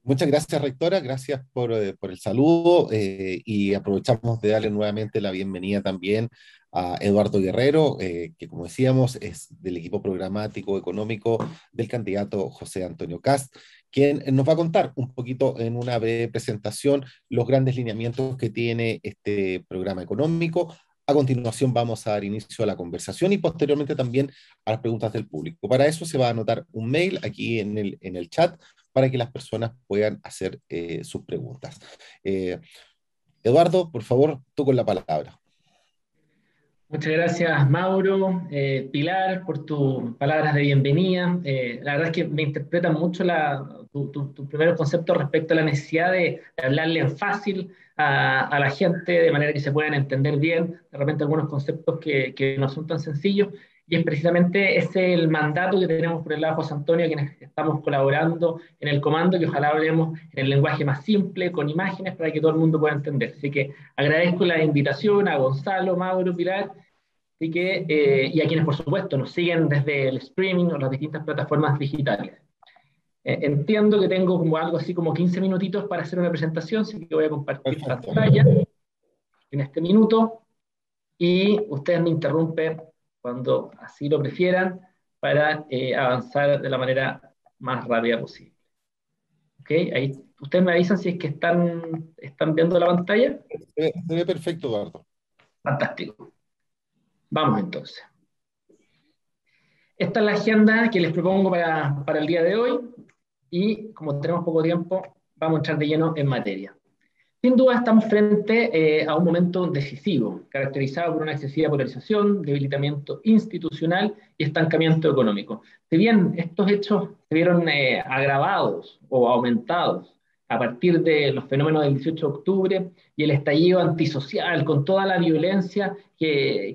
Muchas gracias, rectora, gracias por el saludo y aprovechamos de darle nuevamente la bienvenida también a Eduardo Guerrero, que como decíamos es del equipo programático económico del candidato José Antonio Kast, quien nos va a contar un poquito en una breve presentación los grandes lineamientos que tiene este programa económico. A continuación vamos a dar inicio a la conversación y posteriormente también a las preguntas del público. Para eso se va a anotar un mail aquí en el chat para que las personas puedan hacer sus preguntas. Eh, Eduardo, por favor, tú con la palabra. Muchas gracias, Mauro, Pilar, por tus palabras de bienvenida. La verdad es que me interpreta mucho tu primer concepto respecto a la necesidad de hablarle en fácil a la gente de manera que se puedan entender bien, de repente algunos conceptos que no son tan sencillos. Y es precisamente ese el mandato que tenemos por el lado de José Antonio, quienes estamos colaborando en el comando, que ojalá hablemos en el lenguaje más simple, con imágenes, para que todo el mundo pueda entender. Así que agradezco la invitación a Gonzalo, Mauro, Pilar. Así que, y a quienes, por supuesto, nos siguen desde el streaming o las distintas plataformas digitales. Entiendo que tengo como algo así como 15 minutitos para hacer una presentación, así que voy a compartir Perfecto. pantalla en este minuto y ustedes me interrumpen cuando así lo prefieran para avanzar de la manera más rápida posible. ¿Ok? Ahí, ustedes me avisan si es que están viendo la pantalla. Se ve perfecto, Eduardo. Fantástico. Vamos entonces. Esta es la agenda que les propongo para el día de hoy y como tenemos poco tiempo, vamos a entrar de lleno en materia. Sin duda estamos frente a un momento decisivo, caracterizado por una excesiva polarización, debilitamiento institucional y estancamiento económico. Si bien estos hechos se vieron agravados o aumentados a partir de los fenómenos del 18 de octubre y el estallido antisocial, con toda la violencia que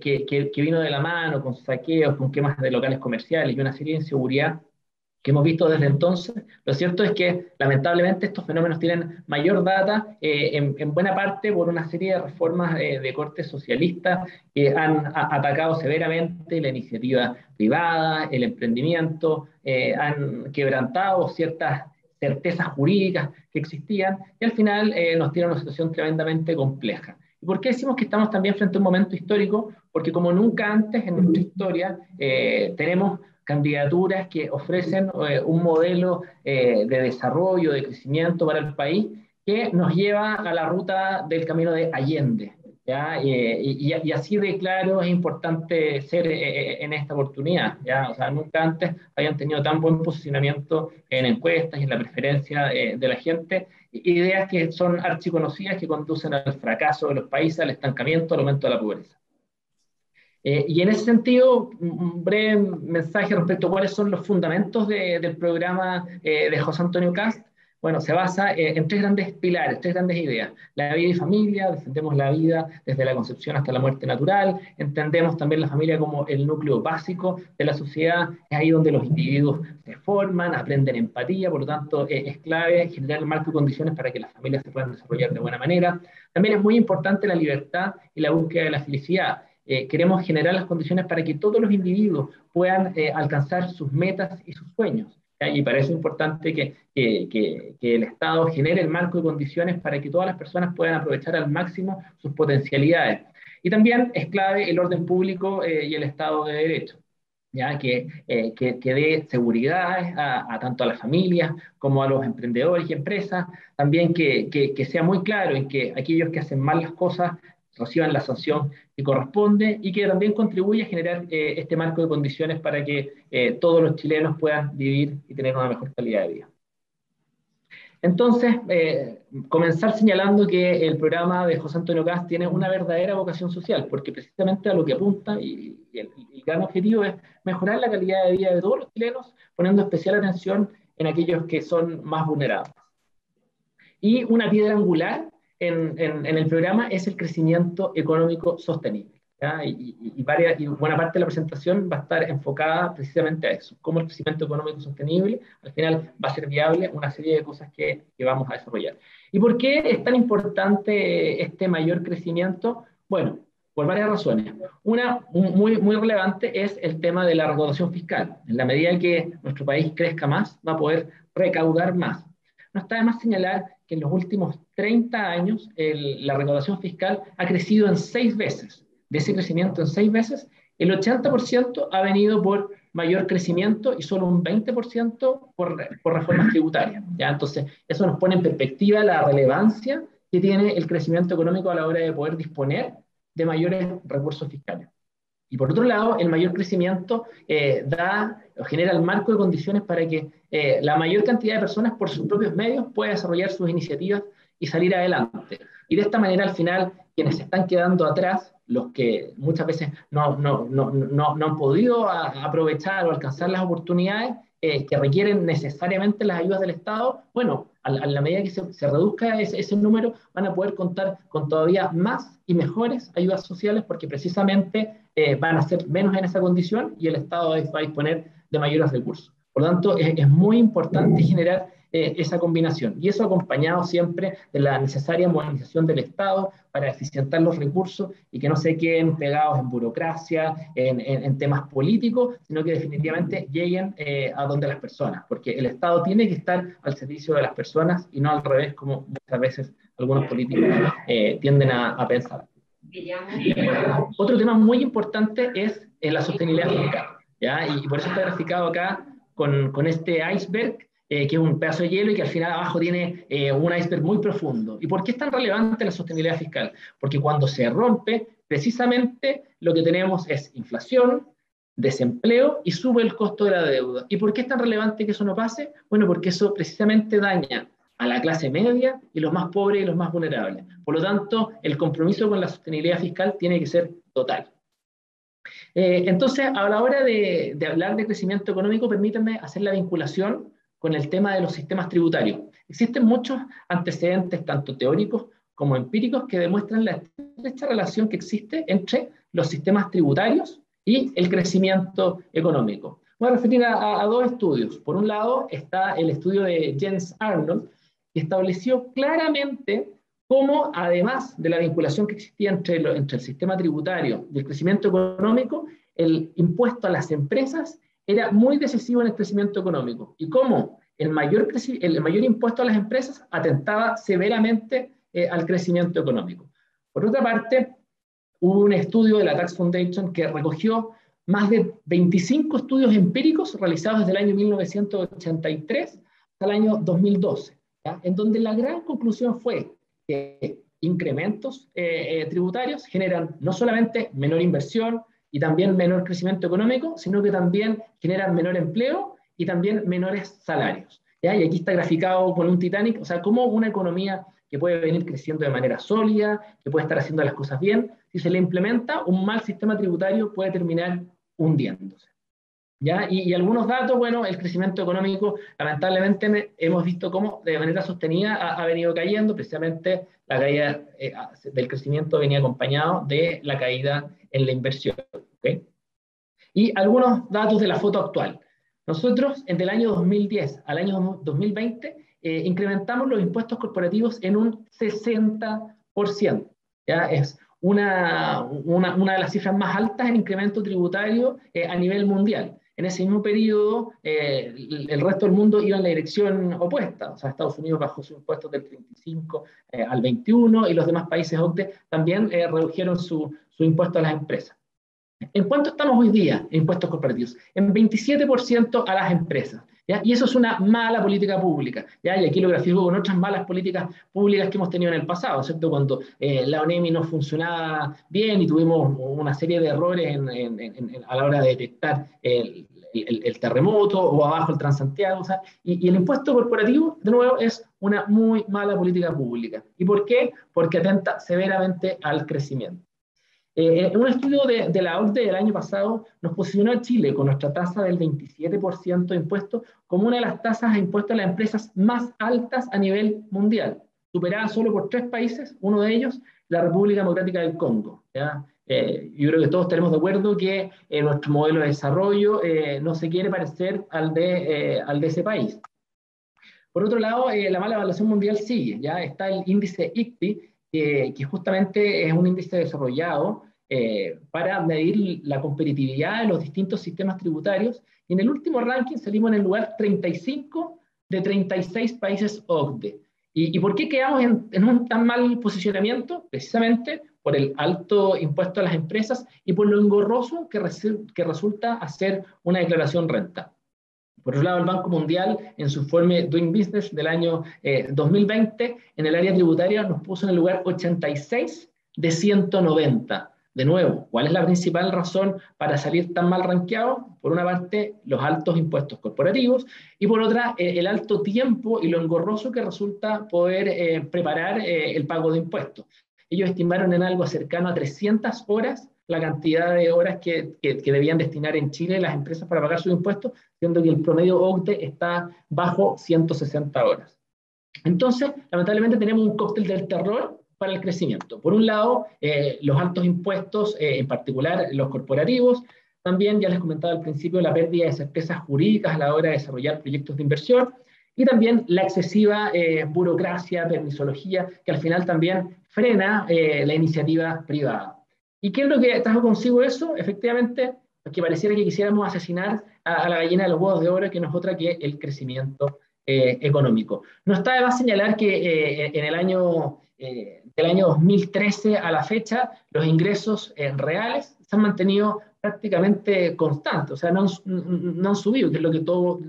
vino de la mano, con saqueos, con quemas de locales comerciales y una serie de inseguridad que hemos visto desde entonces, lo cierto es que lamentablemente estos fenómenos tienen mayor data en buena parte por una serie de reformas de corte socialista que han atacado severamente la iniciativa privada, el emprendimiento, han quebrantado ciertas certezas jurídicas que existían y al final nos tiene una situación tremendamente compleja. ¿Y por qué decimos que estamos también frente a un momento histórico? Porque como nunca antes en nuestra historia tenemos candidaturas que ofrecen un modelo de desarrollo, de crecimiento para el país que nos lleva a la ruta del camino de Allende. ¿Ya? Y así de claro es importante ser en esta oportunidad. ¿Ya? O sea, nunca antes habían tenido tan buen posicionamiento en encuestas y en la preferencia de la gente. Ideas que son archiconocidas que conducen al fracaso de los países, al estancamiento, al aumento de la pobreza. Y en ese sentido, un breve mensaje respecto a cuáles son los fundamentos del programa de José Antonio Kast. Bueno, se basa en tres grandes pilares, tres grandes ideas. La vida y familia, defendemos la vida desde la concepción hasta la muerte natural, entendemos también la familia como el núcleo básico de la sociedad, es ahí donde los individuos se forman, aprenden empatía, por lo tanto es clave generar el marco y condiciones para que las familias se puedan desarrollar de buena manera. También es muy importante la libertad y la búsqueda de la felicidad. Queremos generar las condiciones para que todos los individuos puedan alcanzar sus metas y sus sueños. ¿Ya? Y para eso es importante que el Estado genere el marco de condiciones para que todas las personas puedan aprovechar al máximo sus potencialidades. Y también es clave el orden público y el Estado de Derecho. ¿Ya? Que dé seguridad tanto a las familias como a los emprendedores y empresas, también que sea muy claro en que aquellos que hacen mal las cosas reciban la sanción que corresponde y que también contribuye a generar este marco de condiciones para que todos los chilenos puedan vivir y tener una mejor calidad de vida. Entonces, comenzar señalando que el programa de José Antonio Kast tiene una verdadera vocación social, porque precisamente a lo que apunta y el gran objetivo es mejorar la calidad de vida de todos los chilenos, poniendo especial atención en aquellos que son más vulnerables. Y una piedra angular en el programa es el crecimiento económico sostenible. ¿Ya? Y buena parte de la presentación va a estar enfocada precisamente a eso, cómo el crecimiento económico sostenible al final va a ser viable una serie de cosas que vamos a desarrollar. ¿Y por qué es tan importante este mayor crecimiento? Bueno, por varias razones. Una muy relevante es el tema de la recaudación fiscal. En la medida en que nuestro país crezca más, va a poder recaudar más. no está de más señalar que en los últimos 30 años la recaudación fiscal ha crecido en 6 veces. De ese crecimiento en 6 veces, el 80% ha venido por mayor crecimiento y solo un 20% por reformas tributarias. ¿Ya? Entonces, eso nos pone en perspectiva la relevancia que tiene el crecimiento económico a la hora de poder disponer de mayores recursos fiscales. Y por otro lado, el mayor crecimiento da o genera el marco de condiciones para que la mayor cantidad de personas por sus propios medios pueda desarrollar sus iniciativas y salir adelante. Y de esta manera, al final, quienes se están quedando atrás, los que muchas veces no han podido aprovechar o alcanzar las oportunidades que requieren necesariamente las ayudas del Estado, bueno, a la medida que se reduzca ese número, van a poder contar con todavía más y mejores ayudas sociales porque precisamente van a ser menos en esa condición y el Estado va a disponer de mayores recursos. Por lo tanto, es muy importante generar esa combinación y eso acompañado siempre de la necesaria modernización del Estado para eficientar los recursos y que no se queden pegados en burocracia, en temas políticos, sino que definitivamente lleguen a donde las personas, porque el Estado tiene que estar al servicio de las personas y no al revés, como muchas veces algunos políticos tienden a pensar. Otro tema muy importante es la sostenibilidad fiscal, ¿ya? Y por eso está graficado acá con este iceberg, que es un pedazo de hielo y que al final abajo tiene un iceberg muy profundo. ¿Y por qué es tan relevante la sostenibilidad fiscal? Porque cuando se rompe, precisamente lo que tenemos es inflación, desempleo y sube el costo de la deuda. ¿Y por qué es tan relevante que eso no pase? Bueno, porque eso precisamente daña a la clase media y los más pobres y los más vulnerables. Por lo tanto, el compromiso con la sostenibilidad fiscal tiene que ser total. Entonces, a la hora de hablar de crecimiento económico, permítanme hacer la vinculación con el tema de los sistemas tributarios. Existen muchos antecedentes, tanto teóricos como empíricos, que demuestran la estrecha relación que existe entre los sistemas tributarios y el crecimiento económico. Voy a referir a dos estudios. Por un lado está el estudio de Jens Arnold, que estableció claramente cómo, además de la vinculación que existía entre el sistema tributario y el crecimiento económico, el impuesto a las empresas era muy decisivo en el crecimiento económico y cómo el mayor impuesto a las empresas atentaba severamente al crecimiento económico. Por otra parte, hubo un estudio de la Tax Foundation que recogió más de 25 estudios empíricos realizados desde el año 1983 hasta el año 2012, ¿ya? En donde la gran conclusión fue que incrementos tributarios generan no solamente menor inversión y también menor crecimiento económico, sino que también generan menor empleo y también menores salarios, ¿ya? Y aquí está graficado con un Titanic, o sea, cómo una economía que puede venir creciendo de manera sólida, que puede estar haciendo las cosas bien, si se le implementa un mal sistema tributario puede terminar hundiéndose. ¿Ya? Y algunos datos, bueno, el crecimiento económico, lamentablemente hemos visto cómo de manera sostenida ha venido cayendo, precisamente la caída del crecimiento venía acompañado de la caída en la inversión. ¿Okay? Y algunos datos de la foto actual. Nosotros, entre el año 2010 al año 2020, incrementamos los impuestos corporativos en un 60%. ¿Ya? Es una de las cifras más altas en incremento tributario a nivel mundial. En ese mismo periodo, el resto del mundo iba en la dirección opuesta. O sea, Estados Unidos bajó sus impuestos del 35 al 21 y los demás países OCDE también redujeron su impuesto a las empresas. ¿En cuánto estamos hoy día en impuestos corporativos? En 27% a las empresas. ¿Ya? Y eso es una mala política pública. ¿Ya? Y aquí lo grafico con otras malas políticas públicas que hemos tenido en el pasado, ¿cierto? Cuando la ONEMI no funcionaba bien y tuvimos una serie de errores a la hora de detectar el terremoto o abajo el Transantiago. O sea, y el impuesto corporativo, de nuevo, es una muy mala política pública. ¿Y por qué? Porque atenta severamente al crecimiento. Un estudio de la OCDE del año pasado nos posicionó a Chile con nuestra tasa del 27% de impuestos como una de las tasas de impuestos a las empresas más altas a nivel mundial, superada solo por 3 países, uno de ellos la República Democrática del Congo. ¿Ya? Yo creo que todos tenemos de acuerdo que nuestro modelo de desarrollo no se quiere parecer al de ese país. Por otro lado, la mala evaluación mundial sigue. ¿Ya? Está el índice ICPI, que justamente es un índice desarrollado para medir la competitividad de los distintos sistemas tributarios. Y en el último ranking salimos en el lugar 35 de 36 países OCDE. ¿Y por qué quedamos en un tan mal posicionamiento? Precisamente por el alto impuesto a las empresas y por lo engorroso que resulta hacer una declaración renta. Por otro lado, el Banco Mundial, en su informe Doing Business del año 2020, en el área tributaria nos puso en el lugar 86 de 190. De nuevo, ¿cuál es la principal razón para salir tan mal rankeado? Por una parte, los altos impuestos corporativos y por otra, el alto tiempo y lo engorroso que resulta poder preparar el pago de impuestos. Ellos estimaron en algo cercano a 300 horas la cantidad de horas que debían destinar en Chile las empresas para pagar sus impuestos, siendo que el promedio OCDE está bajo 160 horas. Entonces, lamentablemente tenemos un cóctel del terror para el crecimiento. Por un lado, los altos impuestos, en particular los corporativos. También, ya les comentaba al principio, la pérdida de certezas jurídicas a la hora de desarrollar proyectos de inversión. Y también la excesiva burocracia, permisología, que al final también frena la iniciativa privada. ¿Y qué es lo que trajo consigo eso? Efectivamente, que pareciera que quisiéramos asesinar a la gallina de los huevos de oro, que no es otra que el crecimiento económico. No está de más señalar que en el año, del año 2013 a la fecha, los ingresos reales se han mantenido prácticamente constantes, o sea, no han subido, que es lo que todos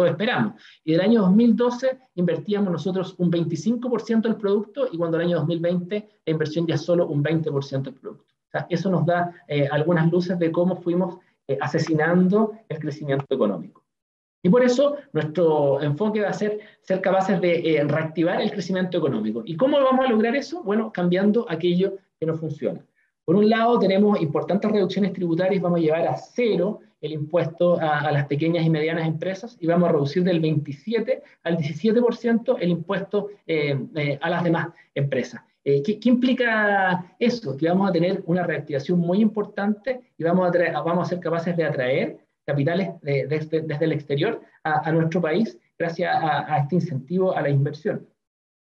esperamos. Y del año 2012 invertíamos nosotros un 25% del producto y cuando el año 2020 la inversión ya es solo un 20% del producto. O sea, eso nos da algunas luces de cómo fuimos asesinando el crecimiento económico. Y por eso nuestro enfoque va a ser capaces de reactivar el crecimiento económico. ¿Y cómo vamos a lograr eso? Bueno, cambiando aquello que no funciona. Por un lado, tenemos importantes reducciones tributarias, vamos a llevar a cero el impuesto a las pequeñas y medianas empresas y vamos a reducir del 27 al 17% el impuesto a las demás empresas. ¿Qué implica eso? Que vamos a tener una reactivación muy importante y vamos a ser capaces de atraer capitales desde el exterior a nuestro país gracias a este incentivo a la inversión.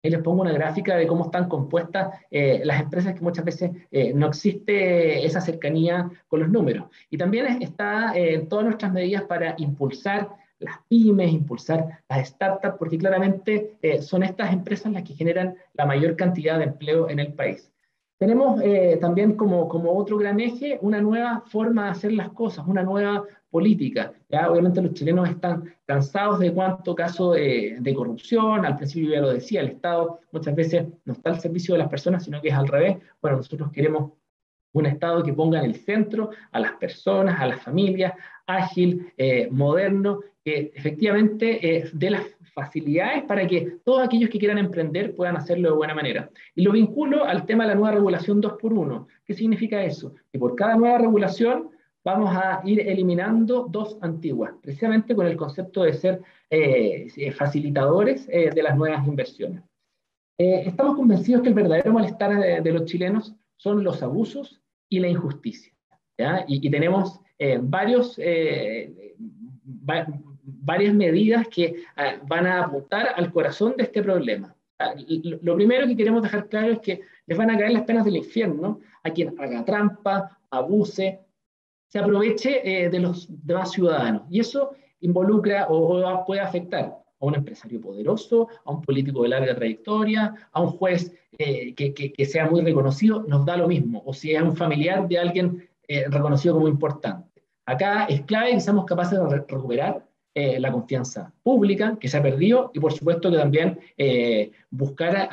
Y les pongo una gráfica de cómo están compuestas las empresas, que muchas veces no existe esa cercanía con los números. Y también está todas nuestras medidas para impulsar las pymes, impulsar las startups, porque claramente son estas empresas las que generan la mayor cantidad de empleo en el país. Tenemos también como otro gran eje una nueva forma de hacer las cosas, una nueva política. ¿Ya? Obviamente los chilenos están cansados de cuánto caso de corrupción, al principio ya lo decía, el Estado muchas veces no está al servicio de las personas, sino que es al revés. Bueno, nosotros queremos un Estado que ponga en el centro a las personas, a las familias, ágil, moderno, que efectivamente dé las facilidades para que todos aquellos que quieran emprender puedan hacerlo de buena manera. Y lo vinculo al tema de la nueva regulación 2x1. ¿Qué significa eso? Que por cada nueva regulación vamos a ir eliminando dos antiguas, precisamente con el concepto de ser facilitadores de las nuevas inversiones. Estamos convencidos que el verdadero malestar de los chilenos son los abusos y la injusticia. ¿Ya? Y tenemos varias medidas que van a apuntar al corazón de este problema. Lo primero que queremos dejar claro es que les van a caer las penas del infierno a quien haga trampa, abuse, se aproveche de los demás ciudadanos. Y eso involucra o puede afectar a un empresario poderoso, a un político de larga trayectoria, a un juez que sea muy reconocido, nos da lo mismo, o si es un familiar de alguien reconocido como importante. Acá es clave que seamos capaces de recuperar la confianza pública que se ha perdido y por supuesto que también buscar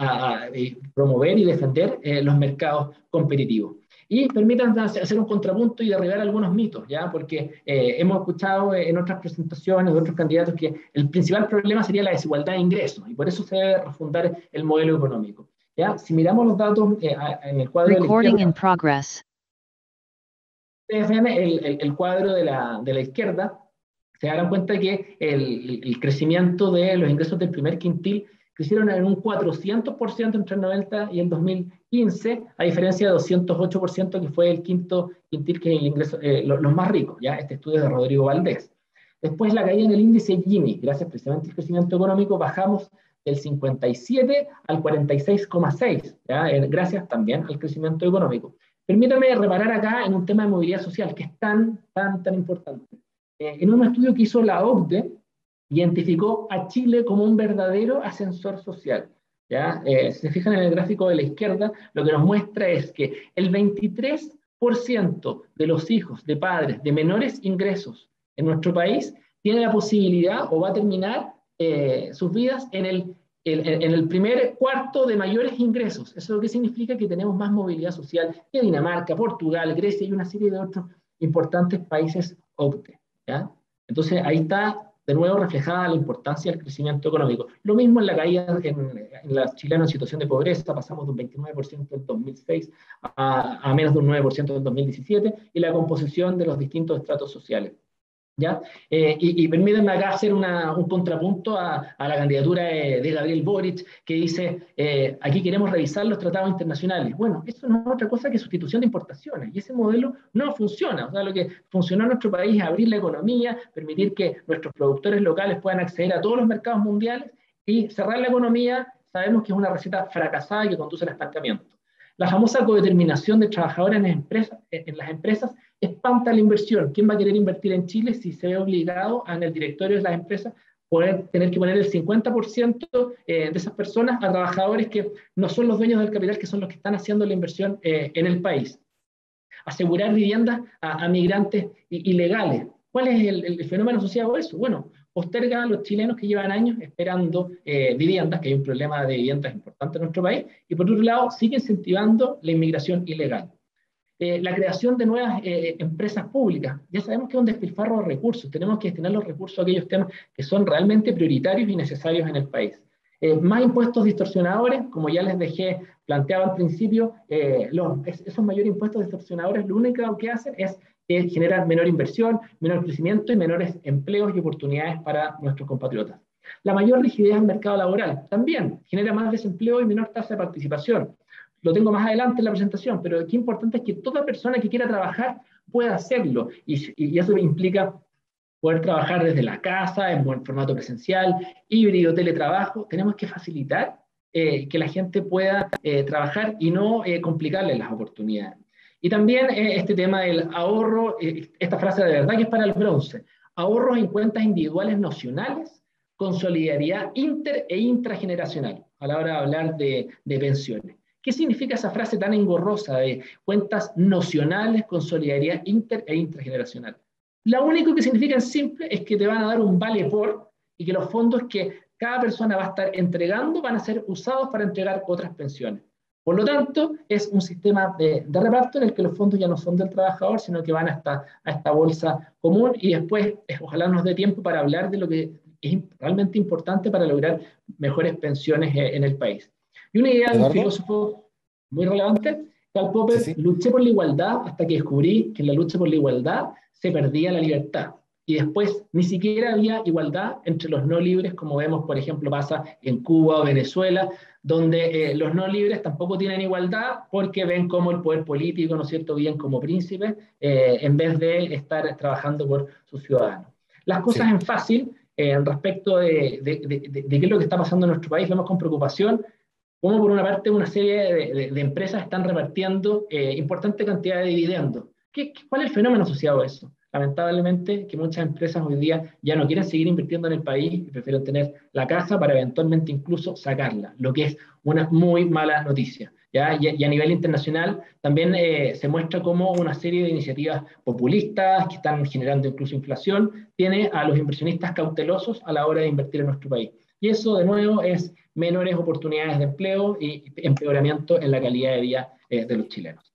promover y defender los mercados competitivos. Y permítanme hacer un contrapunto y derribar algunos mitos, ¿ya? Porque hemos escuchado en otras presentaciones de otros candidatos que el principal problema sería la desigualdad de ingresos y por eso se debe refundar el modelo económico. ¿Ya? Si miramos los datos en el cuadro Recording de la izquierda, in progress. ustedes ven el cuadro de la izquierda, se darán cuenta que el crecimiento de los ingresos del primer quintil crecieron en un 400% entre el 90 y el 2015, a diferencia de 208% que fue el quinto quintil, que es el ingreso, los más ricos, ¿ya? Este estudio es de Rodrigo Valdés. Después la caída en el índice Gini, gracias precisamente al crecimiento económico, bajamos del 57 al 46,6, ¿ya? Gracias también al crecimiento económico. Permítame reparar acá en un tema de movilidad social, que es tan importante. En un estudio que hizo la OCDE, identificó a Chile como un verdadero ascensor social. ¿Ya? Si se fijan en el gráfico de la izquierda, lo que nos muestra es que el 23% de los hijos de padres de menores ingresos en nuestro país tiene la posibilidad o va a terminar sus vidas en el primer cuarto de mayores ingresos. Eso es lo que significa que tenemos más movilidad social que Dinamarca, Portugal, Grecia y una serie de otros importantes países OCDE. ¿Ya? Entonces ahí está de nuevo reflejada la importancia del crecimiento económico. Lo mismo en la caída en la chilena en situación de pobreza, pasamos de un 29% en 2006 a menos de un 9% en 2017, y la composición de los distintos estratos sociales. ¿Ya? Y permítanme acá hacer un contrapunto a la candidatura de Gabriel Boric, que dice, aquí queremos revisar los tratados internacionales. Bueno, eso no es otra cosa que sustitución de importaciones, y ese modelo no funciona. O sea, lo que funcionó en nuestro país es abrir la economía, permitir que nuestros productores locales puedan acceder a todos los mercados mundiales, y cerrar la economía sabemos que es una receta fracasada que conduce al estancamiento. La famosa codeterminación de trabajadores en las empresas espanta la inversión. ¿Quién va a querer invertir en Chile si se ve obligado en el directorio de las empresas poder tener que poner el 50% de esas personas a trabajadores que no son los dueños del capital, que son los que están haciendo la inversión en el país? Asegurar viviendas a migrantes ilegales. ¿Cuál es el fenómeno asociado a eso? Bueno, posterga a los chilenos que llevan años esperando viviendas, que hay un problema de viviendas importante en nuestro país, y por otro lado sigue incentivando la inmigración ilegal. La creación de nuevas empresas públicas. Ya sabemos que es un despilfarro de recursos, tenemos que destinar los recursos a aquellos temas que son realmente prioritarios y necesarios en el país. Más impuestos distorsionadores, como ya les dejé planteado al principio, esos mayores impuestos distorsionadores lo único que hacen es generar menor inversión, menor crecimiento y menores empleos y oportunidades para nuestros compatriotas. La mayor rigidez del mercado laboral también genera más desempleo y menor tasa de participación. Lo tengo más adelante en la presentación, pero qué importante es que toda persona que quiera trabajar pueda hacerlo, y eso implica poder trabajar desde la casa, en buen formato presencial, híbrido, teletrabajo. Tenemos que facilitar que la gente pueda trabajar y no complicarle las oportunidades. Y también este tema del ahorro, esta frase de verdad que es para el bronce: ahorros en cuentas individuales nocionales con solidaridad inter e intrageneracional, a la hora de hablar de pensiones. ¿Qué significa esa frase tan engorrosa de cuentas nocionales con solidaridad inter e intrageneracional? Lo único que significa en simple es que te van a dar un vale por, y que los fondos que cada persona va a estar entregando van a ser usados para entregar otras pensiones. Por lo tanto, es un sistema de reparto en el que los fondos ya no son del trabajador, sino que van a esta bolsa común, y después ojalá nos dé tiempo para hablar de lo que es realmente importante para lograr mejores pensiones en el país. Y una idea de un Eduardo, filósofo muy relevante, Karl sí, Popper: sí. luché por la igualdad hasta que descubrí que en la lucha por la igualdad se perdía la libertad. Y después ni siquiera había igualdad entre los no libres, como vemos, por ejemplo, pasa en Cuba o Venezuela, donde los no libres tampoco tienen igualdad porque ven como el poder político, ¿no es cierto?, bien como príncipes, en vez de estar trabajando por sus ciudadanos. Las cosas Sí. en fácil, respecto de qué es lo que está pasando en nuestro país, vemos con preocupación cómo por una parte una serie de empresas están repartiendo importante cantidad de dividendos. ¿Cuál es el fenómeno asociado a eso? Lamentablemente que muchas empresas hoy día ya no quieren seguir invirtiendo en el país y prefieren tener la caja para eventualmente incluso sacarla, lo que es una muy mala noticia. ¿Ya? Y a nivel internacional también se muestra cómo una serie de iniciativas populistas que están generando incluso inflación tiene a los inversionistas cautelosos a la hora de invertir en nuestro país. Y eso, de nuevo, es menores oportunidades de empleo y empeoramiento en la calidad de vida de los chilenos.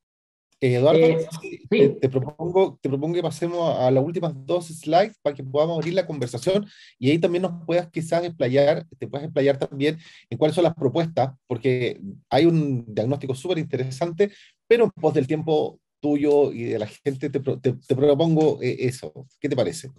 Eduardo, Sí, te propongo que pasemos a las últimas dos slides para que podamos abrir la conversación, y ahí también nos puedas quizás te puedas explayar también en cuáles son las propuestas, porque hay un diagnóstico súper interesante, pero en pos del tiempo tuyo y de la gente te propongo eso. ¿Qué te parece?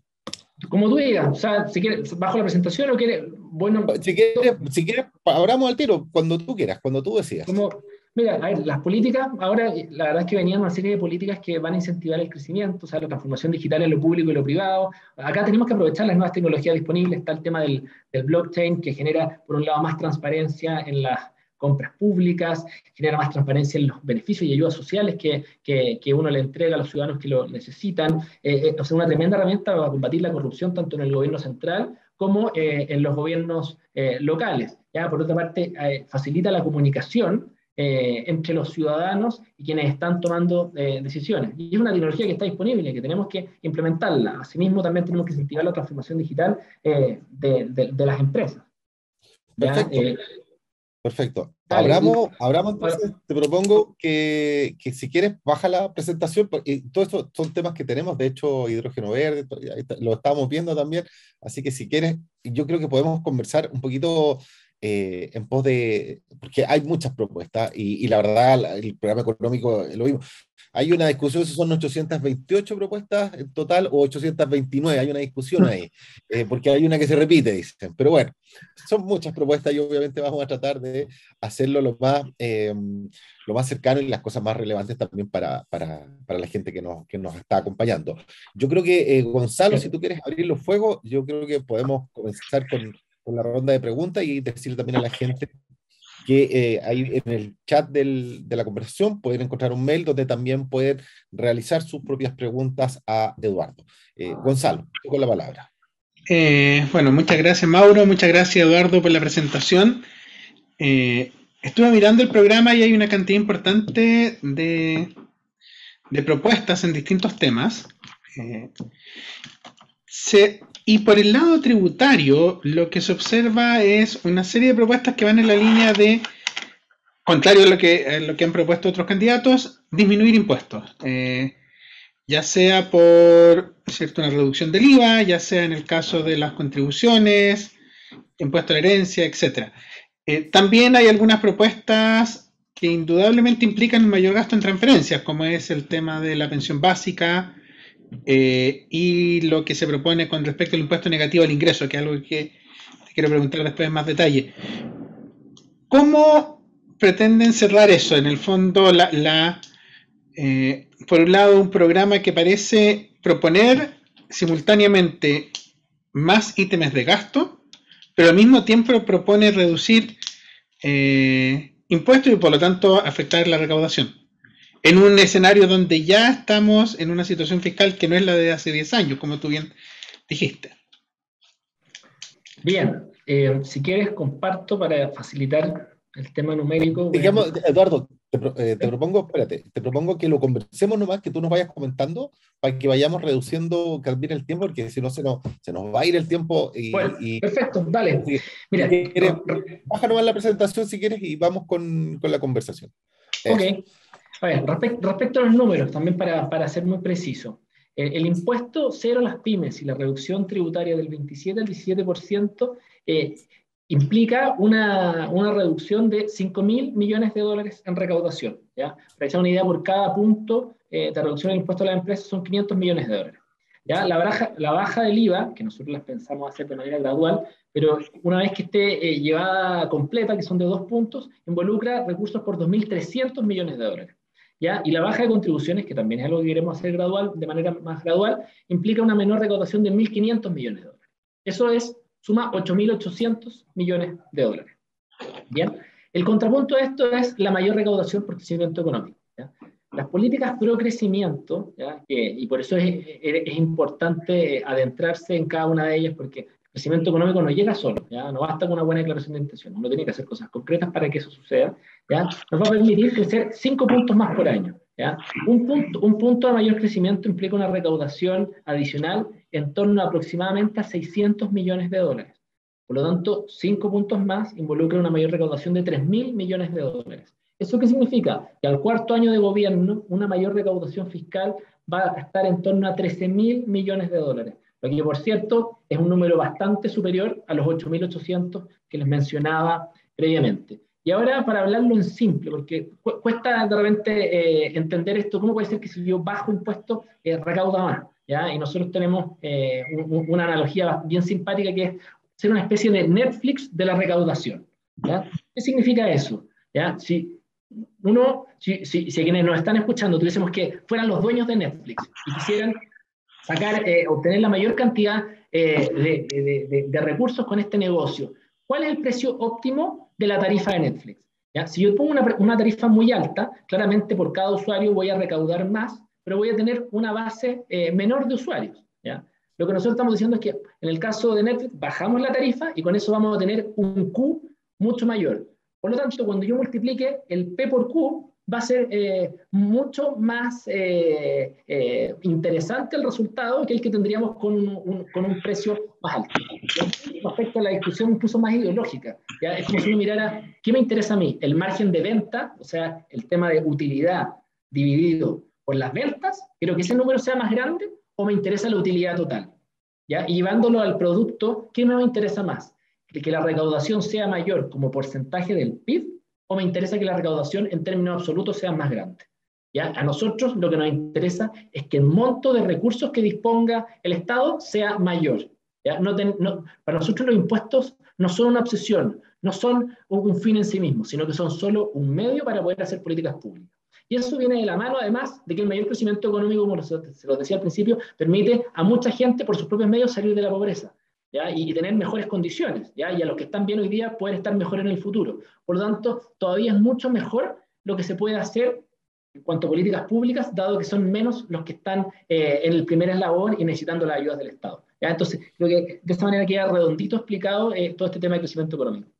como tú digas, o sea, si quieres, bajo la presentación o quieres, bueno, Si quieres, abramos al tiro, cuando tú quieras, cuando tú decidas. como, mira, a ver, las políticas, ahora la verdad es que venían una serie de políticas que van a incentivar el crecimiento, o sea, la transformación digital en lo público y lo privado. Acá tenemos que aprovechar las nuevas tecnologías disponibles. Está el tema del blockchain, que genera, por un lado, más transparencia en las compras públicas, genera más transparencia en los beneficios y ayudas sociales que uno le entrega a los ciudadanos que lo necesitan. O sea, una tremenda herramienta para combatir la corrupción tanto en el gobierno central como en los gobiernos locales. ¿Ya? Por otra parte, facilita la comunicación entre los ciudadanos y quienes están tomando decisiones. Y es una tecnología que está disponible, que tenemos que implementarla. Asimismo, también tenemos que incentivar la transformación digital de las empresas. ¿Ya? Perfecto. Perfecto. Dale, Abramos entonces, te propongo que si quieres baja la presentación, porque todo esto son temas que tenemos, de hecho, hidrógeno verde, lo estamos viendo también, así que si quieres, yo creo que podemos conversar un poquito en pos de, porque hay muchas propuestas y la verdad el programa económico lo mismo. Hay una discusión si son 828 propuestas en total o 829, hay una discusión ahí, porque hay una que se repite, dicen, pero bueno, son muchas propuestas y obviamente vamos a tratar de hacerlo lo más cercano y las cosas más relevantes también para la gente que nos está acompañando. Yo creo que, Gonzalo, si tú quieres abrir los fuegos, yo creo que podemos comenzar con la ronda de preguntas y decirle también a la gente que ahí en el chat de la conversación pueden encontrar un mail donde también pueden realizar sus propias preguntas a Eduardo. Gonzalo, con la palabra. Bueno, muchas gracias Mauro, muchas gracias Eduardo por la presentación. Estuve mirando el programa y hay una cantidad importante de propuestas en distintos temas. Y por el lado tributario, lo que se observa es una serie de propuestas que van en la línea de, contrario a lo que han propuesto otros candidatos, disminuir impuestos. Ya sea por, ¿cierto?, una reducción del IVA, ya sea en el caso de las contribuciones, impuesto a la herencia, etc. También hay algunas propuestas que indudablemente implican un mayor gasto en transferencias, como es el tema de la pensión básica y lo que se propone con respecto al impuesto negativo al ingreso, que es algo que te quiero preguntar después en más detalle. ¿Cómo pretenden cerrar eso? En el fondo, por un lado, un programa que parece proponer simultáneamente más ítems de gasto, pero al mismo tiempo propone reducir impuestos y por lo tanto afectar la recaudación. En un escenario donde ya estamos en una situación fiscal que no es la de hace 10 años, como tú bien dijiste. Bien, si quieres comparto para facilitar el tema numérico. Digamos, Eduardo, te propongo, espérate, te propongo que lo conversemos nomás, que tú nos vayas comentando para que vayamos reduciendo también el tiempo, porque si no se nos va a ir el tiempo. Bueno, perfecto, dale. Mira, si quieres, baja nomás la presentación si quieres y vamos con la conversación. Ok. A ver, respecto a los números, también para ser muy preciso, el impuesto cero a las pymes y la reducción tributaria del 27 al 17% implica una reducción de 5.000 millones de dólares en recaudación. ¿Ya? Para echar una idea, por cada punto de reducción del impuesto a las empresas son 500 millones de dólares. ¿Ya? La baja del IVA, que nosotros las pensamos hacer de manera gradual, pero una vez que esté llevada completa, que son de 2 puntos, involucra recursos por 2.300 millones de dólares. ¿Ya? Y la baja de contribuciones, que también es algo que queremos hacer gradual, de manera más gradual, implica una menor recaudación de 1.500 millones de dólares. Eso suma 8.800 millones de dólares. Bien, el contrapunto de esto es la mayor recaudación por crecimiento económico. ¿Ya? Las políticas pro crecimiento, ¿ya? Y por eso es importante adentrarse en cada una de ellas, porque el crecimiento económico no llega solo, ¿ya? No basta con una buena declaración de intención, uno tiene que hacer cosas concretas para que eso suceda. ¿Ya? Nos va a permitir crecer 5 puntos más por año. ¿Ya? Un punto de mayor crecimiento implica una recaudación adicional en torno a aproximadamente a 600 millones de dólares. Por lo tanto, 5 puntos más involucran una mayor recaudación de 3.000 millones de dólares. ¿Eso qué significa? Que al cuarto año de gobierno, una mayor recaudación fiscal va a estar en torno a 13.000 millones de dólares. Lo que, por cierto, es un número bastante superior a los 8.800 que les mencionaba previamente. Y ahora, para hablarlo en simple, porque cuesta de repente entender esto, ¿cómo puede ser que si yo bajo impuestos recauda más? ¿Ya? Y nosotros tenemos una analogía bien simpática que es ser una especie de Netflix de la recaudación. ¿Ya? ¿Qué significa eso? ¿Ya? Si quienes nos están escuchando tuviésemos que fueran los dueños de Netflix y quisieran obtener la mayor cantidad de recursos con este negocio, ¿cuál es el precio óptimo de la tarifa de Netflix? ¿Ya? Si yo pongo una tarifa muy alta, claramente por cada usuario voy a recaudar más, pero voy a tener una base menor de usuarios. ¿Ya? Lo que nosotros estamos diciendo es que en el caso de Netflix bajamos la tarifa y con eso vamos a tener un Q mucho mayor. Por lo tanto, cuando yo multiplique el P por Q, va a ser mucho más interesante el resultado que el que tendríamos con un precio más alto. Respecto a la discusión incluso más ideológica, ¿ya? Es como si uno mirara, ¿qué me interesa a mí? ¿El margen de venta? O sea, el tema de utilidad dividido por las ventas, quiero que ese número sea más grande, o me interesa la utilidad total, ¿ya? Y llevándolo al producto, ¿qué me interesa más? ¿Que la recaudación sea mayor como porcentaje del PIB, o me interesa que la recaudación en términos absolutos sea más grande? ¿Ya? A nosotros lo que nos interesa es que el monto de recursos que disponga el Estado sea mayor, ¿ya? Para nosotros los impuestos no son una obsesión, no son un fin en sí mismo, sino que son solo un medio para poder hacer políticas públicas. Y eso viene de la mano, además, de que el mayor crecimiento económico, como se lo decía al principio, permite a mucha gente por sus propios medios salir de la pobreza, ¿ya? Y tener mejores condiciones, ¿ya? Y a los que están bien hoy día poder estar mejor en el futuro. Por lo tanto, todavía es mucho mejor lo que se puede hacer en cuanto a políticas públicas, dado que son menos los que están en el primer eslabón y necesitando las ayudas del Estado, ¿ya? Entonces, creo que de esta manera queda redondito explicado todo este tema de crecimiento económico.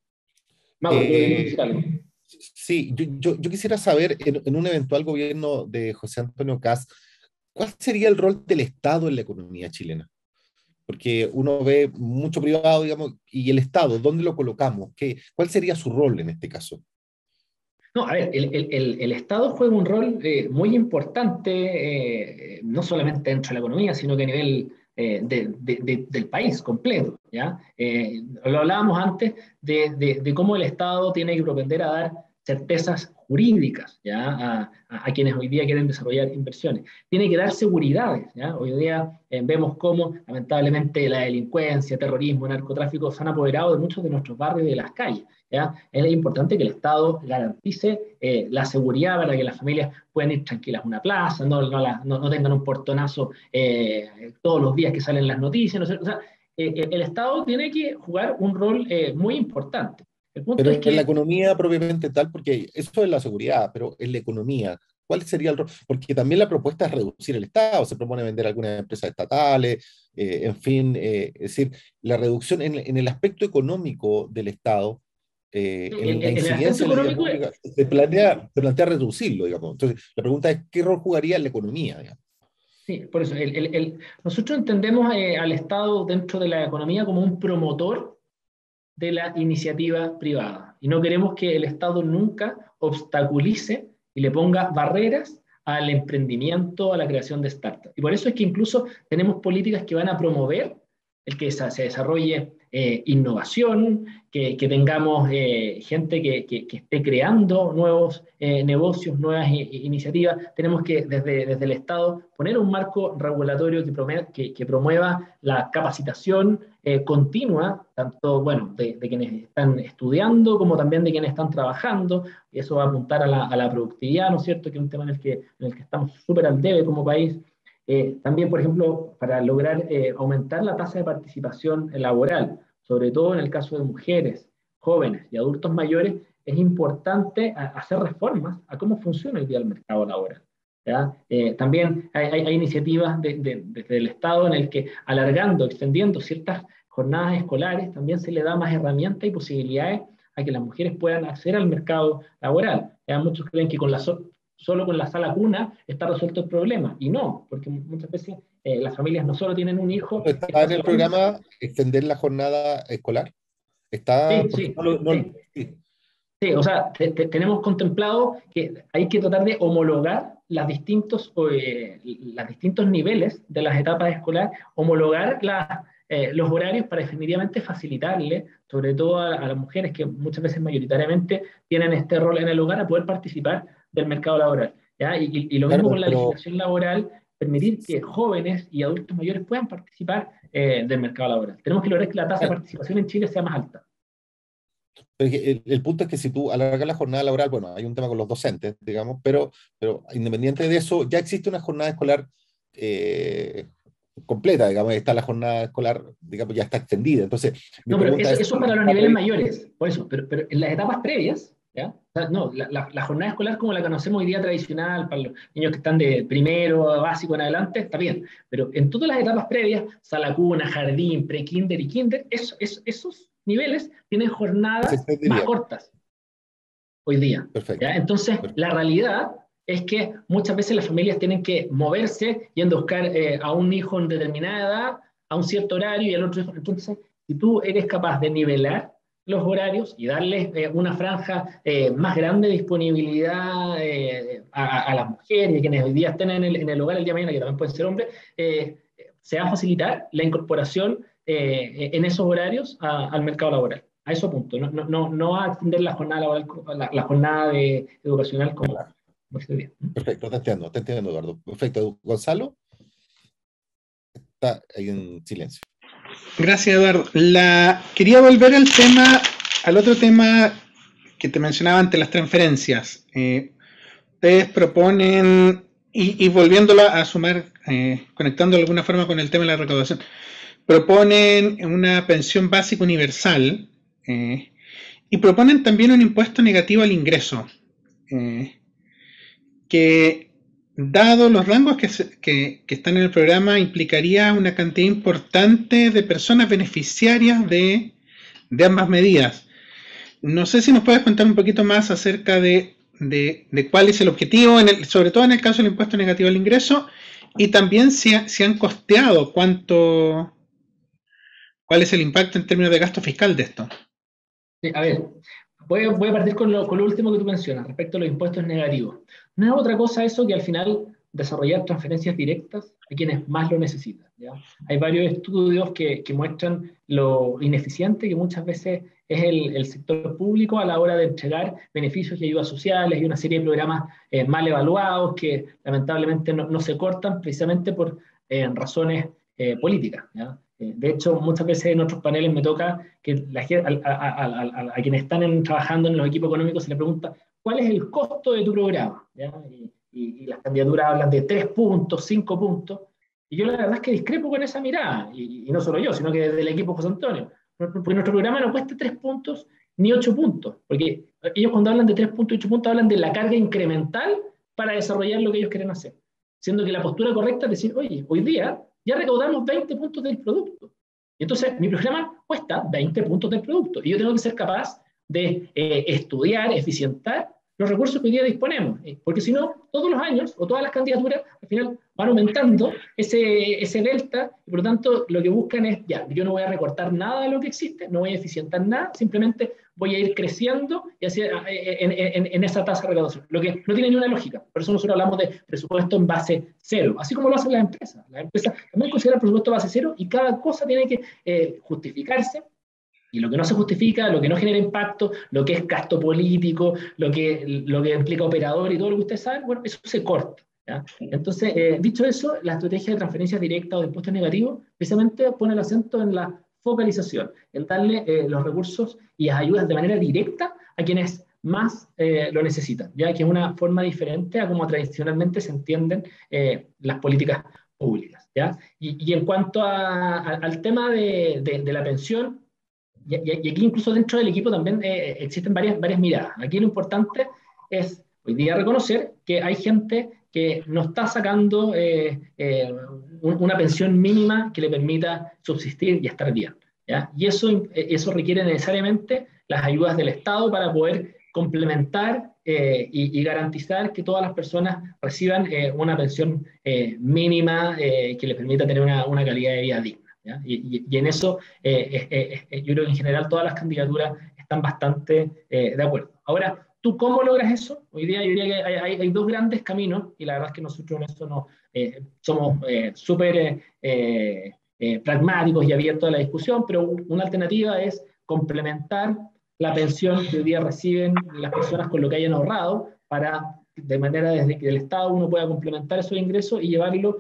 Mauro, yo quería decir algo. Sí, yo quisiera saber, en un eventual gobierno de José Antonio Kast, ¿cuál sería el rol del Estado en la economía chilena? Porque uno ve mucho privado, digamos, y el Estado, ¿dónde lo colocamos? ¿Cuál sería su rol en este caso? No, a ver, el Estado juega un rol muy importante, no solamente dentro de la economía, sino que a nivel del país completo, ¿ya? Lo hablábamos antes de cómo el Estado tiene que propender a dar certezas jurídicas, ¿ya? A quienes hoy día quieren desarrollar inversiones. Tiene que dar seguridades, ¿ya? Hoy día vemos cómo, lamentablemente, la delincuencia, terrorismo, narcotráfico se han apoderado de muchos de nuestros barrios y de las calles, ¿ya? Es importante que el Estado garantice la seguridad para que las familias puedan ir tranquilas a una plaza, no tengan un portonazo todos los días que salen las noticias, ¿no sé? O sea, el Estado tiene que jugar un rol muy importante. El punto Pero es en la que economía propiamente tal, porque eso es la seguridad, pero en la economía, ¿cuál sería el rol? Porque también la propuesta es reducir el Estado, se propone vender algunas empresas estatales, en fin, es decir, la reducción en el aspecto económico del Estado, en la el aspecto incidencia de la vida económico, pública, se plantea reducirlo, digamos. Entonces, la pregunta es, ¿qué rol jugaría en la economía, digamos? sí, por eso, nosotros entendemos al Estado dentro de la economía como un promotor de la iniciativa privada. Y no queremos que el Estado nunca obstaculice y le ponga barreras al emprendimiento, a la creación de startups. Y por eso es que incluso tenemos políticas que van a promover el que se desarrolle innovación, que tengamos gente que esté creando nuevos negocios, nuevas iniciativas. Tenemos que desde el Estado poner un marco regulatorio que promueva la capacitación continua, tanto bueno, de quienes están estudiando como también de quienes están trabajando, y eso va a apuntar a la productividad, ¿no es cierto?, que es un tema en el que estamos súper al debe como país. También, por ejemplo, para lograr aumentar la tasa de participación laboral, sobre todo en el caso de mujeres, jóvenes y adultos mayores, es importante hacer reformas a cómo funciona hoy día el mercado laboral, ¿ya? También hay iniciativas desde el Estado en el que alargando, extendiendo ciertas jornadas escolares, también se le da más herramientas y posibilidades a que las mujeres puedan acceder al mercado laboral. ¿Ya? Muchos creen que solo con la sala cuna está resuelto el problema, y no, porque muchas veces las familias no solo tienen un hijo. ¿Está en el programa extender la jornada escolar? Está, Sí, porque sí, sí. sí. Sí, o sea, tenemos contemplado que hay que tratar de homologar los distintos niveles de las etapas escolares, homologar los horarios para definitivamente facilitarle, sobre todo a las mujeres que muchas veces mayoritariamente tienen este rol en el hogar, a poder participar del mercado laboral, ¿ya? Y lo mismo Claro, con la pero legislación laboral, permitir que jóvenes y adultos mayores puedan participar del mercado laboral. Tenemos que lograr que la tasa de claro, participación en Chile sea más alta. pero es que el punto es que si tú alargas la jornada laboral, bueno, hay un tema con los docentes, digamos, pero independiente de eso, ya existe una jornada escolar eh, completa, digamos, está la jornada escolar, digamos, ya está extendida. Entonces, mi No, pero pregunta eso es, es para los niveles mayores, por eso, pero en las etapas previas, ¿ya? O sea, no, la jornada escolar como la conocemos hoy día tradicional, para los niños que están de primero, básico en adelante, está bien, pero en todas las etapas previas, sala cuna, jardín, pre-kinder y kinder, esos niveles tienen jornadas más cortas hoy día. Perfecto. ¿Ya? Entonces, la realidad es que muchas veces las familias tienen que moverse yendo a buscar a un hijo en determinada edad, a un cierto horario y al otro hijo. Entonces, si tú eres capaz de nivelar los horarios y darles una franja más grande de disponibilidad a las mujeres y quienes hoy día estén en el hogar el día de mañana, que también pueden ser hombres, se va a facilitar la incorporación en esos horarios al mercado laboral. A eso apunto, no a extender la jornada laboral, la jornada educacional como se bien. Perfecto, te entiendo, Eduardo. Perfecto, Gonzalo, está ahí en silencio. Gracias, Eduardo. Quería volver al otro tema que te mencionaba ante las transferencias. Ustedes proponen, y volviéndolo a sumar, conectando de alguna forma con el tema de la recaudación, proponen una pensión básica universal y proponen también un impuesto negativo al ingreso, que dado los rangos que están en el programa, implicaría una cantidad importante de personas beneficiarias de ambas medidas. No sé si nos puedes contar un poquito más acerca de cuál es el objetivo, sobre todo en el caso del impuesto negativo al ingreso, y también si han costeado cuál es el impacto en términos de gasto fiscal de esto. Sí, a ver, voy a partir con lo último que tú mencionas, respecto a los impuestos negativos. No es otra cosa eso que al final desarrollar transferencias directas a quienes más lo necesitan, ¿ya? Hay varios estudios que muestran lo ineficiente que muchas veces es el sector público a la hora de entregar beneficios y ayudas sociales y una serie de programas mal evaluados que lamentablemente no se cortan precisamente por razones políticas, ¿ya? De hecho, muchas veces en otros paneles me toca que a quienes están trabajando en los equipos económicos se les pregunta ¿cuál es el costo de tu programa? ¿Ya? Y las candidaturas hablan de 3 puntos, 5 puntos, y yo la verdad es que discrepo con esa mirada, y no solo yo, sino que desde el equipo José Antonio, porque nuestro programa no cuesta 3 puntos ni 8 puntos, porque ellos cuando hablan de 3 puntos y 8 puntos hablan de la carga incremental para desarrollar lo que ellos quieren hacer, siendo que la postura correcta es decir, oye, hoy día ya recaudamos 20 puntos del producto. Y entonces mi programa cuesta 20 puntos del producto. Y yo tengo que ser capaz de estudiar, eficientar los recursos que hoy día disponemos. Porque si no, todos los años o todas las candidaturas al final van aumentando ese delta. Y por lo tanto, lo que buscan es, ya, yo no voy a recortar nada de lo que existe, no voy a eficientar nada, simplemente voy a ir creciendo y así, en esa tasa de recaudación. Lo que no tiene ni una lógica. Por eso nosotros hablamos de presupuesto en base cero, así como lo hacen las empresas. Las empresas también consideran presupuesto base cero y cada cosa tiene que justificarse. Y lo que no se justifica, lo que no genera impacto, lo que es gasto político, lo que implica operador y todo lo que ustedes saben, bueno, eso se corta, ¿ya? Entonces, dicho eso, la estrategia de transferencias directas o de impuestos negativos precisamente pone el acento en la focalización, en darle los recursos y las ayudas de manera directa a quienes más lo necesitan, ya que es una forma diferente a como tradicionalmente se entienden las políticas públicas, ¿ya? Y en cuanto al tema de la pensión, y aquí incluso dentro del equipo también existen varias miradas. Aquí lo importante es hoy día reconocer que hay gente que no está sacando una pensión mínima que le permita subsistir y estar bien, ¿ya? Y eso requiere necesariamente las ayudas del Estado para poder complementar y garantizar que todas las personas reciban una pensión mínima que les permita tener una calidad de vida digna. Y en eso yo creo que en general todas las candidaturas están bastante de acuerdo. Ahora, ¿tú cómo logras eso? Hoy día yo diría que hay dos grandes caminos y la verdad es que nosotros en eso somos súper pragmáticos y abiertos a la discusión, pero una alternativa es complementar la pensión que hoy día reciben las personas con lo que hayan ahorrado de manera desde que el Estado uno pueda complementar esos ingresos y llevarlo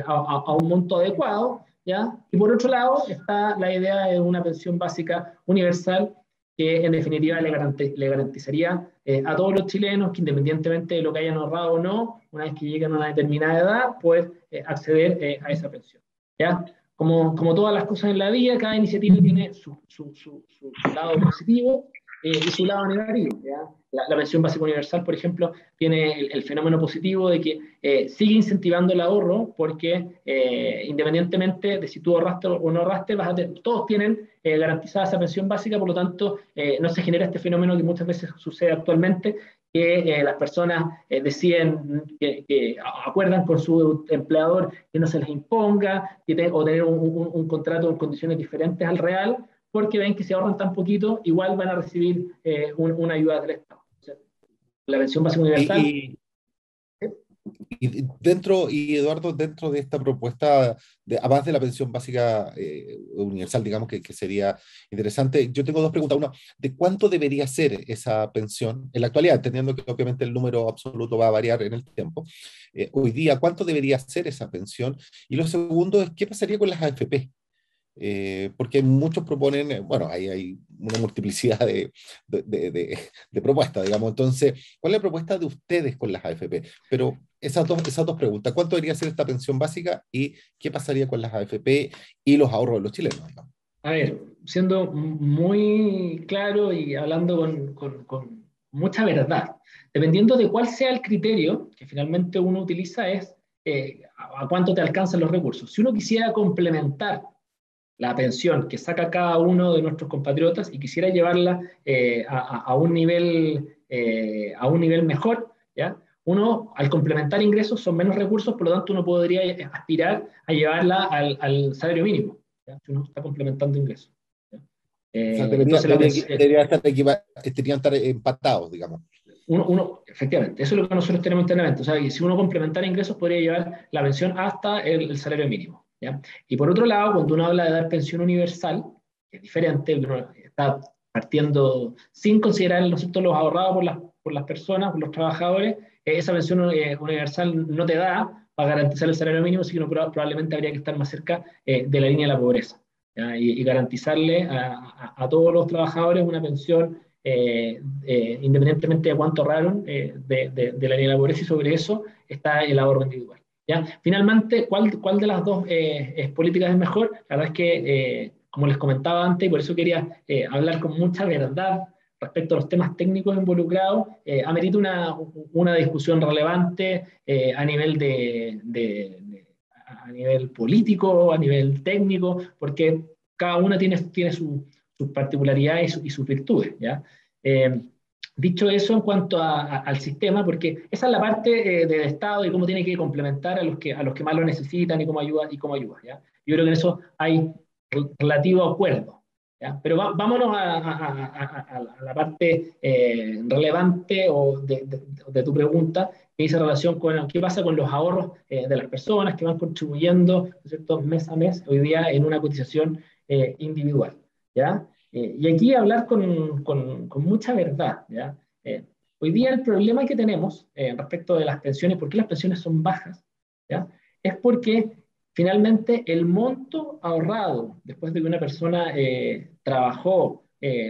a un monto adecuado, ¿ya? Y por otro lado está la idea de una pensión básica universal que en definitiva le garantizaría a todos los chilenos que independientemente de lo que hayan ahorrado o no, una vez que lleguen a una determinada edad, poder acceder a esa pensión, ¿ya? Como todas las cosas en la vida, cada iniciativa tiene su lado positivo y su lado negativo. ¿Ya? La pensión básica universal, por ejemplo, tiene el fenómeno positivo de que sigue incentivando el ahorro porque independientemente de si tú ahorraste o no ahorraste, todos tienen garantizada esa pensión básica, por lo tanto no se genera este fenómeno que muchas veces sucede actualmente, que las personas deciden, que acuerdan con su empleador que no se les imponga, o tener un contrato en condiciones diferentes al real, porque ven que si ahorran tan poquito, igual van a recibir una ayuda del Estado. O sea, la pensión básica universal. Y, y Eduardo, dentro de esta propuesta, además de la pensión básica universal, digamos que sería interesante, yo tengo dos preguntas. Una, ¿de cuánto debería ser esa pensión en la actualidad? Entendiendo que obviamente el número absoluto va a variar en el tiempo. Hoy día, ¿cuánto debería ser esa pensión? Y lo segundo es, ¿qué pasaría con las AFP? Porque muchos proponen, bueno, hay una multiplicidad de propuestas, digamos. Entonces, ¿cuál es la propuesta de ustedes con las AFP? Pero esas dos preguntas, ¿cuánto debería ser esta pensión básica y qué pasaría con las AFP y los ahorros de los chilenos, digamos? A ver, siendo muy claro y hablando con mucha verdad, dependiendo de cuál sea el criterio que finalmente uno utiliza es a cuánto te alcanzan los recursos. Si uno quisiera complementar la pensión que saca cada uno de nuestros compatriotas y quisiera llevarla a a un nivel mejor, ¿ya? Uno, al complementar ingresos, son menos recursos, por lo tanto, uno podría aspirar a llevarla al salario mínimo, ¿ya? Si uno está complementando ingresos. ¿Ya? O sea, Entonces, deberían estar empatados, digamos. Efectivamente, eso es lo que nosotros tenemos internamente. O sea, que si uno complementara ingresos, podría llevar la pensión hasta el salario mínimo. ¿Ya? Y por otro lado, cuando uno habla de dar pensión universal, que es diferente, uno está partiendo sin considerar, ¿no es cierto?, los ahorrados por las personas, por los trabajadores, esa pensión universal no te da para garantizar el salario mínimo, sino que probablemente habría que estar más cerca de la línea de la pobreza. ¿Ya? Y garantizarle a todos los trabajadores una pensión independientemente de cuánto ahorraron de la línea de la pobreza, y sobre eso está el ahorro individual. ¿Ya? Finalmente, ¿cuál de las dos políticas es mejor? La verdad es que, como les comentaba antes, y por eso quería hablar con mucha verdad respecto a los temas técnicos involucrados, amerita una discusión relevante a nivel a nivel político, a nivel técnico, porque cada una tiene sus particularidades y sus virtudes. ¿Ya? Dicho eso, en cuanto al sistema, porque esa es la parte del Estado y cómo tiene que complementar a los que más lo necesitan y cómo ayuda. ¿Ya? Yo creo que en eso hay relativo acuerdo. ¿Ya? Pero vámonos a la parte relevante de tu pregunta, que dice relación con qué pasa con los ahorros de las personas que van contribuyendo, ¿no es cierto?, mes a mes, hoy día en una cotización individual. ¿Ya? Y aquí hablar con mucha verdad. ¿Ya? Hoy día el problema que tenemos respecto de las pensiones, ¿por qué las pensiones son bajas? ¿Ya? Es porque finalmente el monto ahorrado después de que una persona trabajó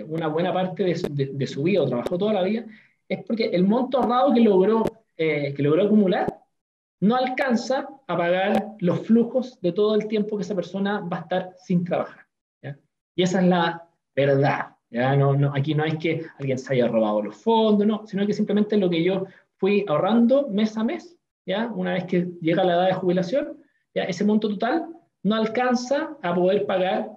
una buena parte de su vida o trabajó toda la vida, es porque el monto ahorrado que logró acumular no alcanza a pagar los flujos de todo el tiempo que esa persona va a estar sin trabajar. ¿Ya? Y esa es la verdad. ¿Ya? Aquí no es que alguien se haya robado los fondos, no, sino que simplemente lo que yo fui ahorrando mes a mes, ¿ya? Una vez que llega la edad de jubilación, ¿ya? Ese monto total no alcanza a poder pagar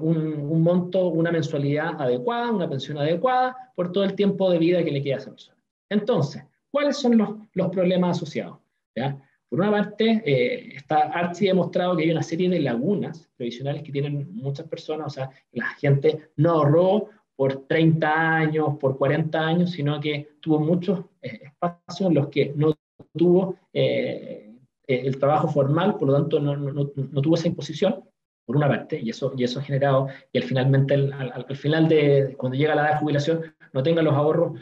un monto, una mensualidad adecuada, una pensión adecuada por todo el tiempo de vida que le queda a esa persona. Entonces, ¿cuáles son los problemas asociados? ¿Ya? Por una parte, está archi demostrado que hay una serie de lagunas previsionales que tienen muchas personas, o sea, la gente no ahorró por 30 años, por 40 años, sino que tuvo muchos espacios en los que no tuvo el trabajo formal, por lo tanto no tuvo esa imposición, por una parte, y eso ha generado que finalmente al final cuando llega la edad de jubilación no tenga los ahorros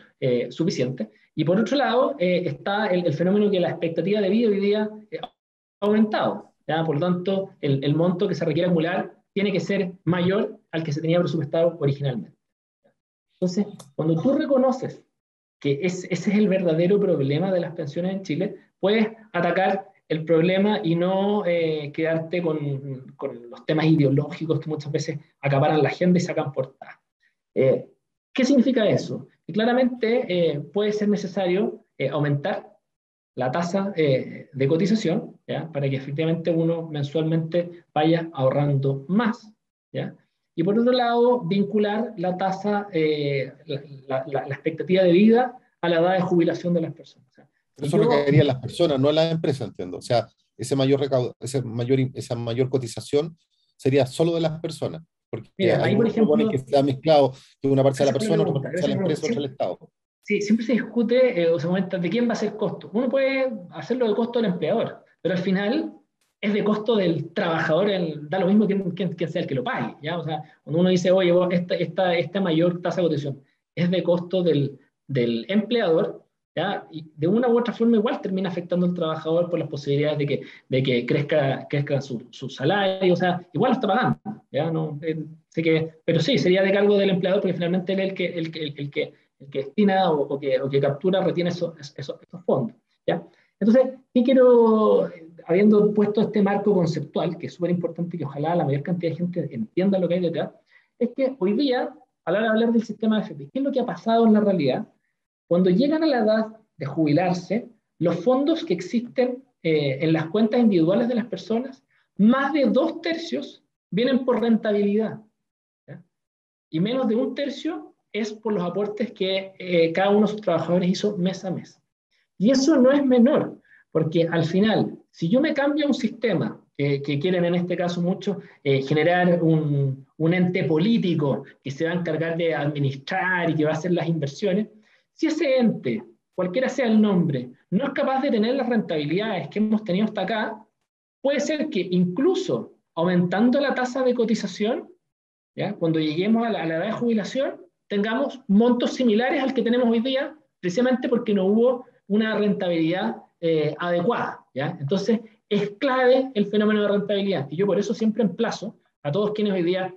suficientes. Y por otro lado, está el fenómeno que la expectativa de vida hoy día ha aumentado. ¿Ya? Por lo tanto, el monto que se requiere acumular tiene que ser mayor al que se tenía presupuestado originalmente. Entonces, cuando tú reconoces que ese es el verdadero problema de las pensiones en Chile, puedes atacar el problema y no quedarte con los temas ideológicos que muchas veces acaparan la agenda y sacan portadas. ¿Qué significa eso? Que claramente puede ser necesario aumentar la tasa de cotización, ¿ya? Para que efectivamente uno mensualmente vaya ahorrando más, ¿ya? Y por otro lado, vincular la tasa, la expectativa de vida a la edad de jubilación de las personas. O sea, Pero si eso yo, recaería en las personas, no en las empresas, entiendo. O sea, esa mayor cotización sería solo de las personas, porque mira, ahí por algunos proponen que ejemplo, sea mezclado, que una parte sea la gracias por la persona, otra pregunta, parte sea gracias la por la empresa, pregunta. otra el Estado. Sí, siempre se discute o se comenta de quién va a ser costo. Uno puede hacerlo de costo del empleador, pero al final es de costo del trabajador, da lo mismo quién sea el que lo pague, ¿ya? O sea, cuando uno dice, oye, esta mayor tasa de cotización es de costo del empleador, ¿ya? Y de una u otra forma igual termina afectando al trabajador por las posibilidades de que crezca su salario, o sea, igual lo está pagando, ¿ya? No, pero sí, sería de cargo del empleador porque finalmente él es el que destina o que captura, retiene esos fondos, ¿ya? Entonces, ¿qué quiero, habiendo puesto este marco conceptual, que es súper importante que ojalá la mayor cantidad de gente entienda lo que hay detrás, es que hoy día, a la hora de hablar del sistema de AFP, ¿qué es lo que ha pasado en la realidad? Cuando llegan a la edad de jubilarse, los fondos que existen en las cuentas individuales de las personas, más de 2/3 vienen por rentabilidad, ¿ya? Y menos de 1/3 es por los aportes que cada uno de sus trabajadores hizo mes a mes. Y eso no es menor, porque al final, si yo me cambio a un sistema que quieren en este caso mucho generar un ente político que se va a encargar de administrar y que va a hacer las inversiones, si ese ente, cualquiera sea el nombre, no es capaz de tener las rentabilidades que hemos tenido hasta acá, puede ser que incluso aumentando la tasa de cotización, ¿ya? Cuando lleguemos a la edad de jubilación, tengamos montos similares al que tenemos hoy día, precisamente porque no hubo una rentabilidad adecuada, ¿ya? Entonces, es clave el fenómeno de rentabilidad. Y yo por eso siempre emplazo a todos quienes hoy día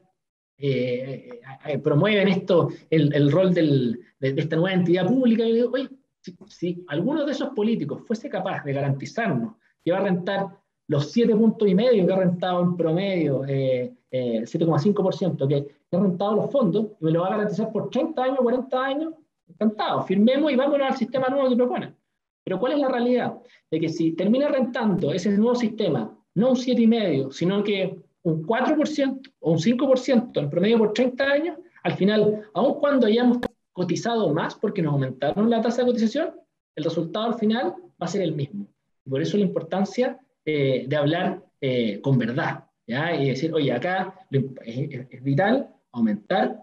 promueven el rol de esta nueva entidad pública. Y digo, oye, si alguno de esos políticos fuese capaz de garantizarnos que va a rentar los 7,5 puntos que ha rentado en promedio, 7,5%, que ha rentado los fondos, y me lo va a garantizar por 30 años, 40 años, encantado, firmemos y vámonos al sistema nuevo que proponen. Pero ¿cuál es la realidad? De que si termina rentando ese nuevo sistema, no un 7,5, sino que un 4% o un 5% en promedio por 30 años, al final, aun cuando hayamos cotizado más porque nos aumentaron la tasa de cotización, el resultado al final va a ser el mismo. Y por eso la importancia de hablar con verdad, ¿ya? Y decir, oye, acá es vital aumentar,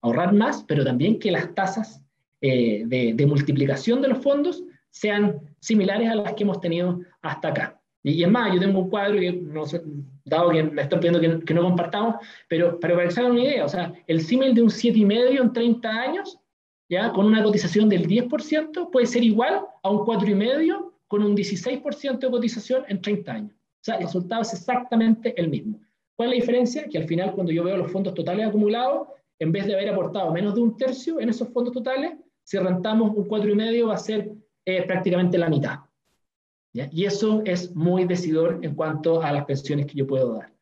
ahorrar más, pero también que las tasas de multiplicación de los fondos sean similares a las que hemos tenido hasta acá. Y es más, yo tengo un cuadro que, no sé, dado que me están pidiendo que no compartamos, pero para que se hagan una idea, o sea, el símil de un 7,5 en 30 años, ¿ya? Con una cotización del 10%, puede ser igual a un 4,5 con un 16% de cotización en 30 años. O sea, el resultado es exactamente el mismo. ¿Cuál es la diferencia? Que al final, cuando yo veo los fondos totales acumulados, en vez de haber aportado menos de 1/3 en esos fondos totales, si rentamos un 4,5 va a ser prácticamente la mitad, ¿ya? Y eso es muy decidor en cuanto a las pensiones que yo puedo dar.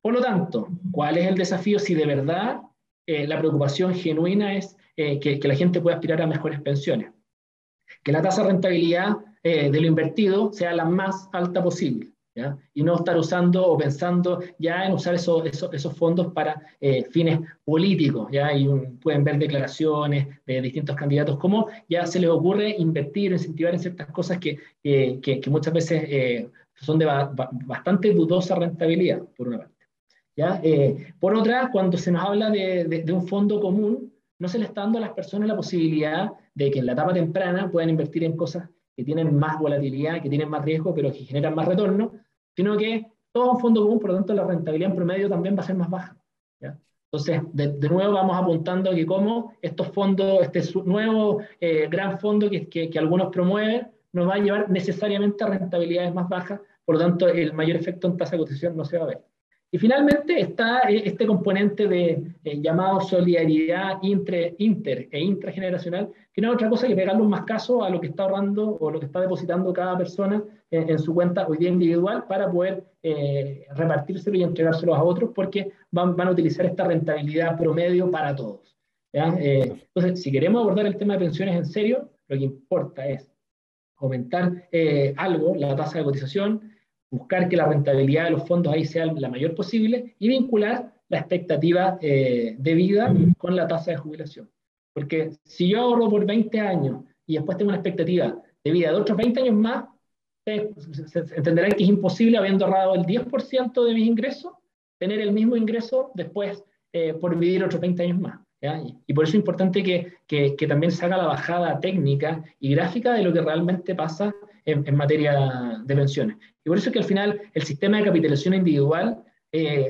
Por lo tanto, ¿cuál es el desafío si de verdad la preocupación genuina es que la gente pueda aspirar a mejores pensiones? Que la tasa de rentabilidad de lo invertido sea la más alta posible, ¿ya? Y no estar usando o pensando ya en usar esos fondos para fines políticos, ¿ya? Y pueden ver declaraciones de distintos candidatos, cómo ya se les ocurre invertir o incentivar en ciertas cosas que muchas veces son de bastante dudosa rentabilidad, por una parte, ¿ya? Por otra, cuando se nos habla de un fondo común, no se le está dando a las personas la posibilidad de que en la etapa temprana puedan invertir en cosas que tienen más volatilidad, que tienen más riesgo, pero que generan más retorno, sino que todo un fondo común, por lo tanto la rentabilidad en promedio también va a ser más baja, ¿ya? Entonces, de nuevo vamos apuntando a que cómo estos fondos, este nuevo gran fondo que algunos promueven, nos va a llevar necesariamente a rentabilidades más bajas, por lo tanto el mayor efecto en tasa de cotización no se va a ver. Y finalmente está este componente de llamado solidaridad inter e intrageneracional, que no es otra cosa que pegarle un mascazo a lo que está ahorrando o lo que está depositando cada persona en su cuenta hoy día individual para poder repartírselo y entregárselos a otros, porque van a utilizar esta rentabilidad promedio para todos. ¿ya? Entonces, si queremos abordar el tema de pensiones en serio, lo que importa es aumentar algo la tasa de cotización, buscar que la rentabilidad de los fondos ahí sea la mayor posible y vincular la expectativa de vida con la tasa de jubilación. Porque si yo ahorro por 20 años y después tengo una expectativa de vida de otros 20 años más, se entenderán que es imposible, habiendo ahorrado el 10% de mis ingresos, tener el mismo ingreso después por vivir otros 20 años más. ¿Ya? Y por eso es importante que también se haga la bajada técnica y gráfica de lo que realmente pasa en materia de pensiones. Y por eso es que al final el sistema de capitalización individual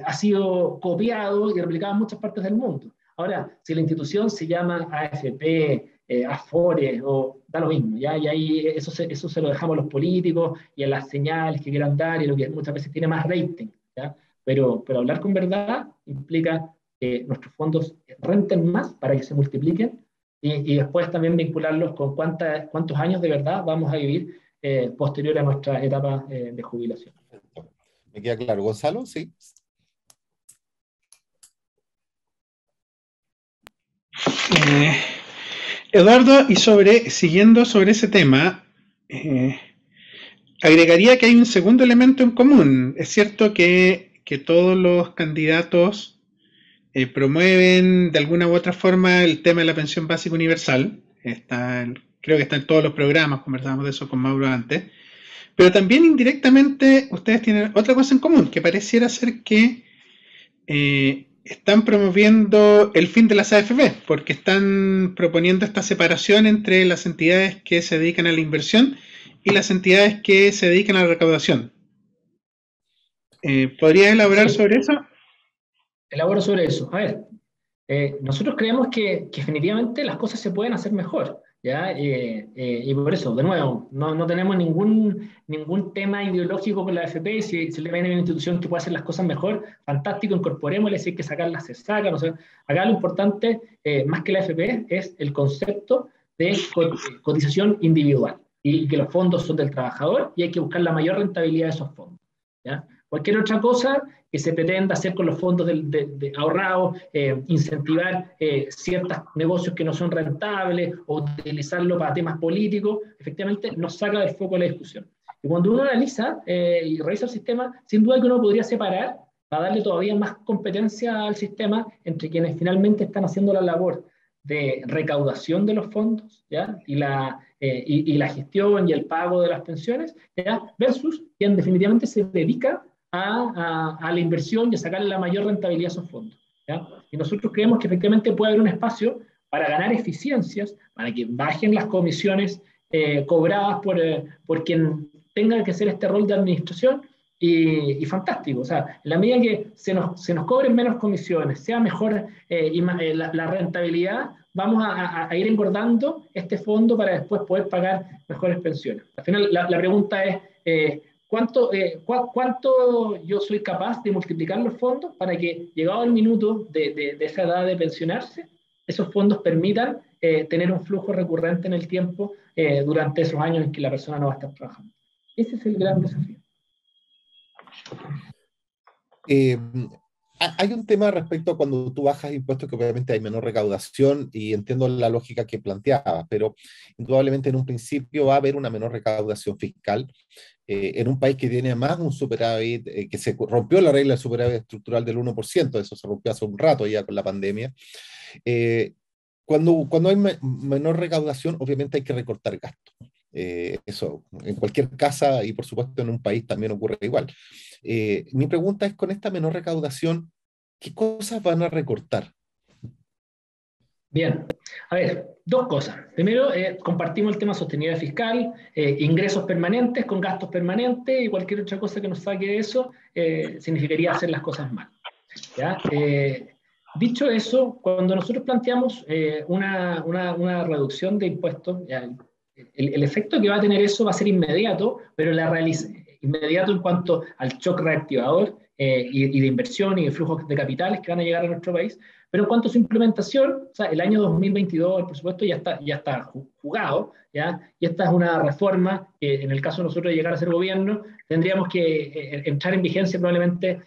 ha sido copiado y replicado en muchas partes del mundo. Ahora, si la institución se llama AFP, Afore, o da lo mismo, ¿ya? Y ahí eso se lo dejamos a los políticos y a las señales que quieran dar y lo que muchas veces tiene más rating, ¿ya? Pero hablar con verdad implica que nuestros fondos renten más para que se multipliquen y después también vincularlos con cuántos años de verdad vamos a vivir posterior a nuestra etapa de jubilación. Me queda claro. Gonzalo, sí. Eduardo, y siguiendo sobre ese tema, agregaría que hay un segundo elemento en común. Es cierto que todos los candidatos promueven de alguna u otra forma el tema de la pensión básica universal. Creo que está en todos los programas, conversamos de eso con Mauro antes. Pero también indirectamente ustedes tienen otra cosa en común, que pareciera ser que están promoviendo el fin de las AFP, porque están proponiendo esta separación entre las entidades que se dedican a la inversión y las entidades que se dedican a la recaudación. ¿Podrías elaborar sobre eso? Elaboro sobre eso. A ver, nosotros creemos que definitivamente las cosas se pueden hacer mejor, ¿ya? Y por eso, de nuevo, no tenemos ningún tema ideológico con la AFP. Si le viene a una institución que puede hacer las cosas mejor, fantástico, incorporémosle. Si hay que sacarlas, se sacan. O sea, acá lo importante, más que la AFP, es el concepto de cotización individual y que los fondos son del trabajador y hay que buscar la mayor rentabilidad de esos fondos, ¿ya? Cualquier otra cosa que se pretenda hacer con los fondos de ahorrados, incentivar ciertos negocios que no son rentables o utilizarlo para temas políticos, efectivamente nos saca del foco de la discusión. Y cuando uno analiza y revisa el sistema, sin duda que uno podría separar para darle todavía más competencia al sistema entre quienes finalmente están haciendo la labor de recaudación de los fondos, ¿ya? Y la gestión y el pago de las pensiones, ¿ya? Versus quien definitivamente se dedica a la inversión y a sacarle la mayor rentabilidad a esos fondos, ¿ya? Y nosotros creemos que efectivamente puede haber un espacio para ganar eficiencias, para que bajen las comisiones cobradas por quien tenga que hacer este rol de administración, y fantástico. O sea, en la medida que se nos cobren menos comisiones, sea mejor la rentabilidad, vamos a ir engordando este fondo para después poder pagar mejores pensiones. Al final, la pregunta es, ¿cuánto yo soy capaz de multiplicar los fondos para que, llegado el minuto de esa edad de pensionarse, esos fondos permitan tener un flujo recurrente en el tiempo durante esos años en que la persona no va a estar trabajando? Ese es el gran desafío. Hay un tema respecto a cuando tú bajas impuestos, que obviamente hay menor recaudación, y entiendo la lógica que planteabas, pero indudablemente en un principio va a haber una menor recaudación fiscal en un país que tiene más un superávit, que se rompió la regla del superávit estructural del 1%, eso se rompió hace un rato ya con la pandemia. Cuando hay menor recaudación, obviamente hay que recortar gastos. Eso en cualquier casa y por supuesto en un país también ocurre igual. Mi pregunta es, con esta menor recaudación, ¿qué cosas van a recortar? Bien, a ver, dos cosas. Primero, compartimos el tema sostenibilidad fiscal, ingresos permanentes con gastos permanentes, y cualquier otra cosa que nos saque de eso significaría hacer las cosas mal, ¿ya? Dicho eso, cuando nosotros planteamos una reducción de impuestos, ¿ya? El efecto que va a tener eso va a ser inmediato, pero inmediato en cuanto al shock reactivador y de inversión y de flujos de capitales que van a llegar a nuestro país. Pero en cuanto a su implementación, o sea, el año 2022, por supuesto, ya está jugado, ¿ya? Y esta es una reforma que, en el caso de nosotros de llegar a ser gobierno, tendríamos que entrar en vigencia probablemente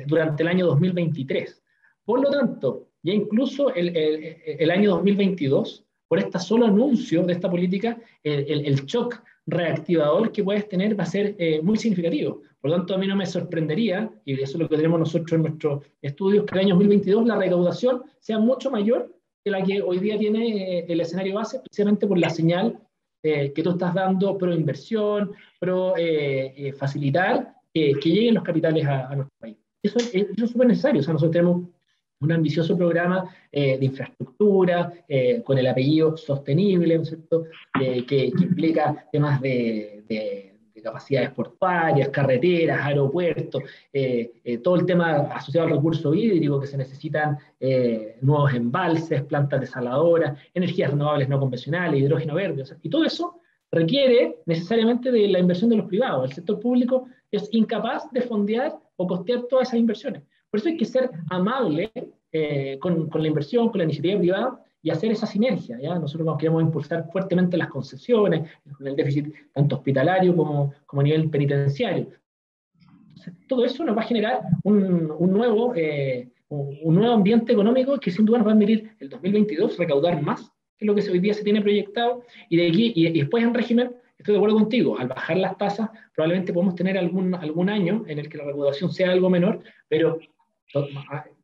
durante el año 2023. Por lo tanto, ya incluso el año 2022, por este solo anuncio de esta política, el shock reactivador que puedes tener va a ser muy significativo. Por lo tanto, a mí no me sorprendería, y eso es lo que tenemos nosotros en nuestros estudios, que el año 2022 la recaudación sea mucho mayor que la que hoy día tiene el escenario base, precisamente por la señal que tú estás dando pro inversión, pro facilitar que lleguen los capitales a nuestro país. Eso es súper necesario. O sea, nosotros tenemos un ambicioso programa de infraestructura con el apellido sostenible, ¿no es cierto? Que implica temas de capacidades portuarias, carreteras, aeropuertos, todo el tema asociado al recurso hídrico, que se necesitan nuevos embalses, plantas desaladoras, energías renovables no convencionales, hidrógeno verde, o sea, y todo eso requiere necesariamente de la inversión de los privados. El sector público es incapaz de fondear o costear todas esas inversiones. Por eso hay que ser amable con la inversión, con la iniciativa privada y hacer esa sinergia. ¿Ya? Nosotros nos queremos impulsar fuertemente las concesiones, con el déficit tanto hospitalario como a nivel penitenciario. Entonces, todo eso nos va a generar un nuevo ambiente económico que sin duda nos va a permitir el 2022 recaudar más que lo que hoy día se tiene proyectado, y de aquí y después en régimen, estoy de acuerdo contigo, al bajar las tasas probablemente podemos tener algún año en el que la recaudación sea algo menor, pero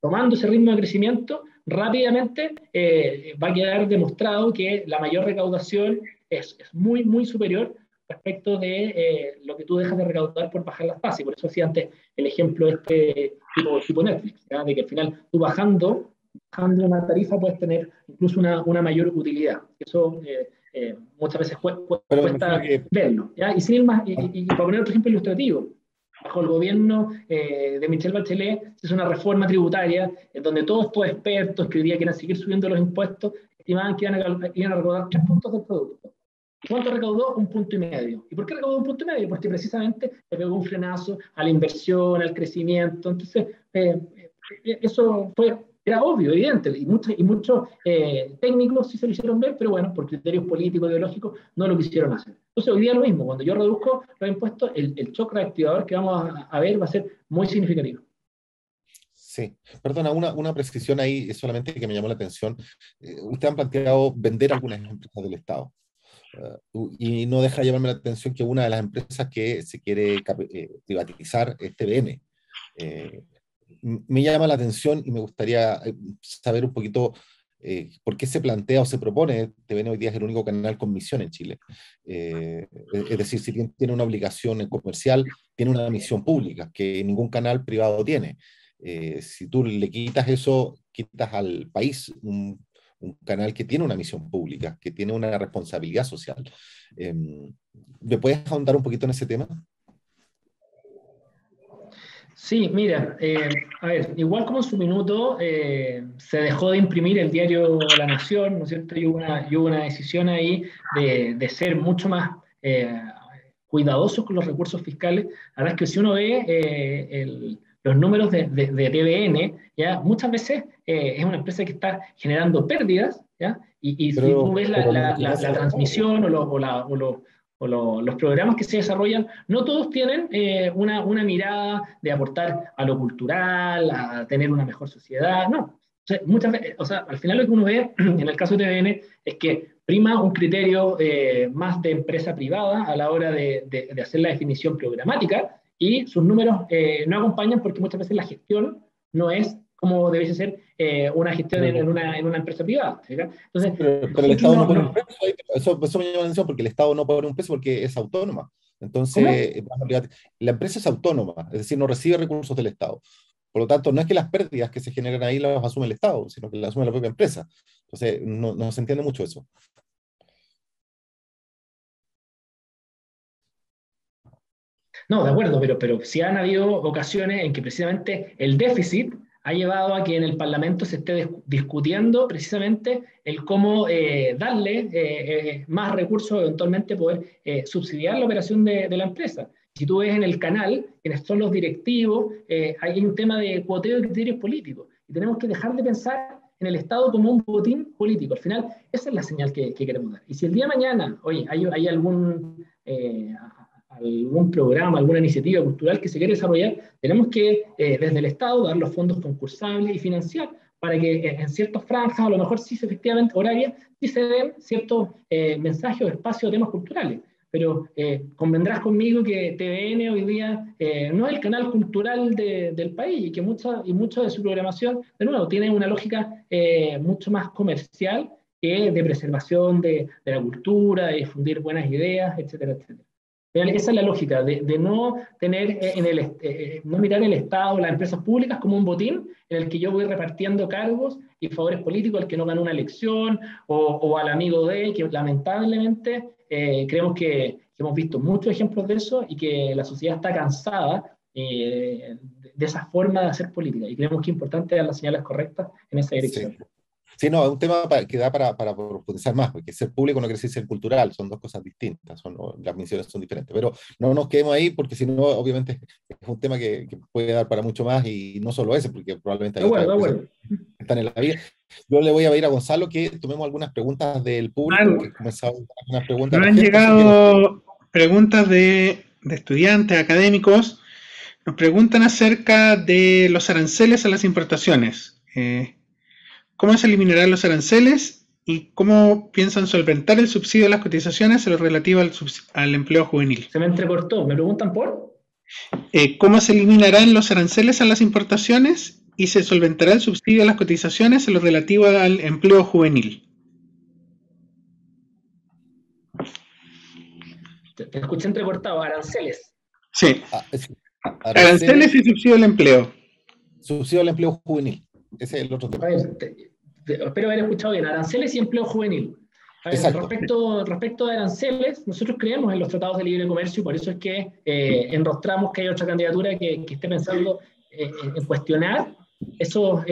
tomando ese ritmo de crecimiento, rápidamente va a quedar demostrado que la mayor recaudación es muy, muy superior respecto de lo que tú dejas de recaudar por bajar las tasas. Y por eso hacía antes el ejemplo tipo Netflix, ¿ya? De que al final tú bajando una tarifa puedes tener incluso una mayor utilidad. Eso muchas veces cuesta verlo. ¿Ya? Y sin ir más, y para poner otro ejemplo ilustrativo, bajo el gobierno de Michelle Bachelet se hizo una reforma tributaria en donde todos estos expertos que hoy día quieren seguir subiendo los impuestos estimaban que iban a recaudar 3 puntos del producto. ¿Cuánto recaudó? 1,5 puntos. ¿Y por qué recaudó 1,5 puntos? Porque precisamente le pegó un frenazo a la inversión, al crecimiento. Entonces, eso era obvio, evidente, y muchos técnicos sí se lo hicieron ver, pero bueno, por criterios políticos, ideológicos, no lo quisieron hacer. Entonces, hoy día lo mismo, cuando yo reduzco los impuestos, el shock reactivador que vamos a ver va a ser muy significativo. Sí, perdona, una precisión ahí solamente que me llamó la atención. Ustedes han planteado vender algunas empresas del Estado. Y no deja de llamarme la atención que una de las empresas que se quiere privatizar es TVN. Me llama la atención y me gustaría saber un poquito por qué se plantea o se propone. TVN hoy día es el único canal con misión en Chile. Es decir, si bien tiene una obligación comercial, tiene una misión pública que ningún canal privado tiene. Si tú le quitas eso, quitas al país un canal que tiene una misión pública, que tiene una responsabilidad social. ¿Me puedes ahondar un poquito en ese tema? Sí, mira, a ver, igual como en su minuto se dejó de imprimir el diario La Nación, ¿no es cierto? Y hubo una decisión ahí de ser mucho más cuidadosos con los recursos fiscales. La verdad es que si uno ve los números de TVN, ¿ya? Muchas veces es una empresa que está generando pérdidas, ¿ya? Y si tú ves la transmisión o los programas que se desarrollan, no todos tienen una mirada de aportar a lo cultural, a tener una mejor sociedad, no. O sea, muchas veces, o sea, al final lo que uno ve en el caso de TVN es que prima un criterio más de empresa privada a la hora de hacer la definición programática, y sus números no acompañan porque muchas veces la gestión no es como debiese ser una gestión en una empresa privada. ¿Sí? Entonces, pero el Estado no pone un precio, eso me llama la atención porque el Estado no pone un precio porque es autónoma. Entonces, la empresa es autónoma, es decir, no recibe recursos del Estado. Por lo tanto, no es que las pérdidas que se generan ahí las asume el Estado, sino que las asume la propia empresa. Entonces, no se entiende mucho eso. No, de acuerdo, pero sí han habido ocasiones en que precisamente el déficit ha llevado a que en el Parlamento se esté discutiendo precisamente el cómo darle más recursos, eventualmente poder subsidiar la operación de la empresa. Si tú ves en el canal, quienes son los directivos, hay un tema de cuoteo de criterios políticos. Y tenemos que dejar de pensar en el Estado como un botín político. Al final, esa es la señal que queremos dar. Y si el día de mañana, oye, hay algún programa, alguna iniciativa cultural que se quiere desarrollar, tenemos que, desde el Estado, dar los fondos concursables y financiar para que en ciertas franjas, a lo mejor sí, efectivamente, horarias, sí se den ciertos mensajes o espacios de temas culturales. Pero convendrás conmigo que TVN hoy día no es el canal cultural del país y que mucho de su programación, de nuevo, tiene una lógica mucho más comercial que de preservación de la cultura, de difundir buenas ideas, etcétera, etcétera. Esa es la lógica, de no tener no mirar el Estado, las empresas públicas como un botín en el que yo voy repartiendo cargos y favores políticos al que no ganó una elección o al amigo que lamentablemente creemos que hemos visto muchos ejemplos de eso y que la sociedad está cansada de esa forma de hacer política y creemos que es importante dar las señales correctas en esa dirección. Sí. Sí, no, es un tema que da para profundizar más, porque ser público no quiere decir ser cultural, son dos cosas distintas, las misiones son diferentes, pero no nos quedemos ahí porque si no, obviamente es un tema que puede dar para mucho más y no solo ese, porque probablemente hay otras cosas que están en la vida. Yo le voy a pedir a Gonzalo que tomemos algunas preguntas del público, que comenzamos algunas preguntas. Nos han llegado preguntas de estudiantes, académicos, nos preguntan acerca de los aranceles a las importaciones. ¿Cómo se eliminarán los aranceles y cómo piensan solventar el subsidio de las cotizaciones en lo relativo al empleo juvenil? Se me entrecortó, ¿me preguntan por? ¿Cómo se eliminarán los aranceles a las importaciones y se solventará el subsidio de las cotizaciones en lo relativo al empleo juvenil? Te escuché entrecortado, aranceles. Sí. Aranceles y subsidio del empleo. Subsidio del empleo juvenil. Ese es el otro tema. Espero haber escuchado bien. Aranceles y empleo juvenil. Respecto a aranceles, nosotros creemos en los tratados de libre comercio y por eso es que enrostramos que hay otra candidatura que esté pensando en cuestionar esos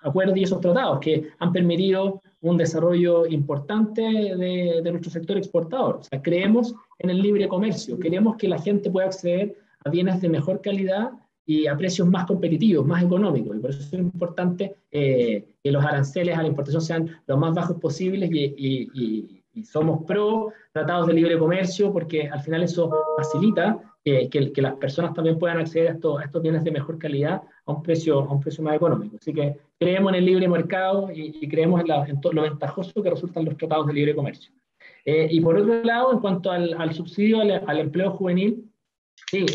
acuerdos y esos tratados que han permitido un desarrollo importante de nuestro sector exportador. O sea, creemos en el libre comercio, queremos que la gente pueda acceder a bienes de mejor calidad y a precios más competitivos, más económicos. Y por eso es importante que los aranceles a la importación sean los más bajos posibles y somos pro tratados de libre comercio porque al final eso facilita que las personas también puedan acceder a estos bienes de mejor calidad a un precio más económico. Así que creemos en el libre mercado y creemos en todo lo ventajoso que resultan los tratados de libre comercio. Y por otro lado, en cuanto al subsidio al empleo juvenil, sí,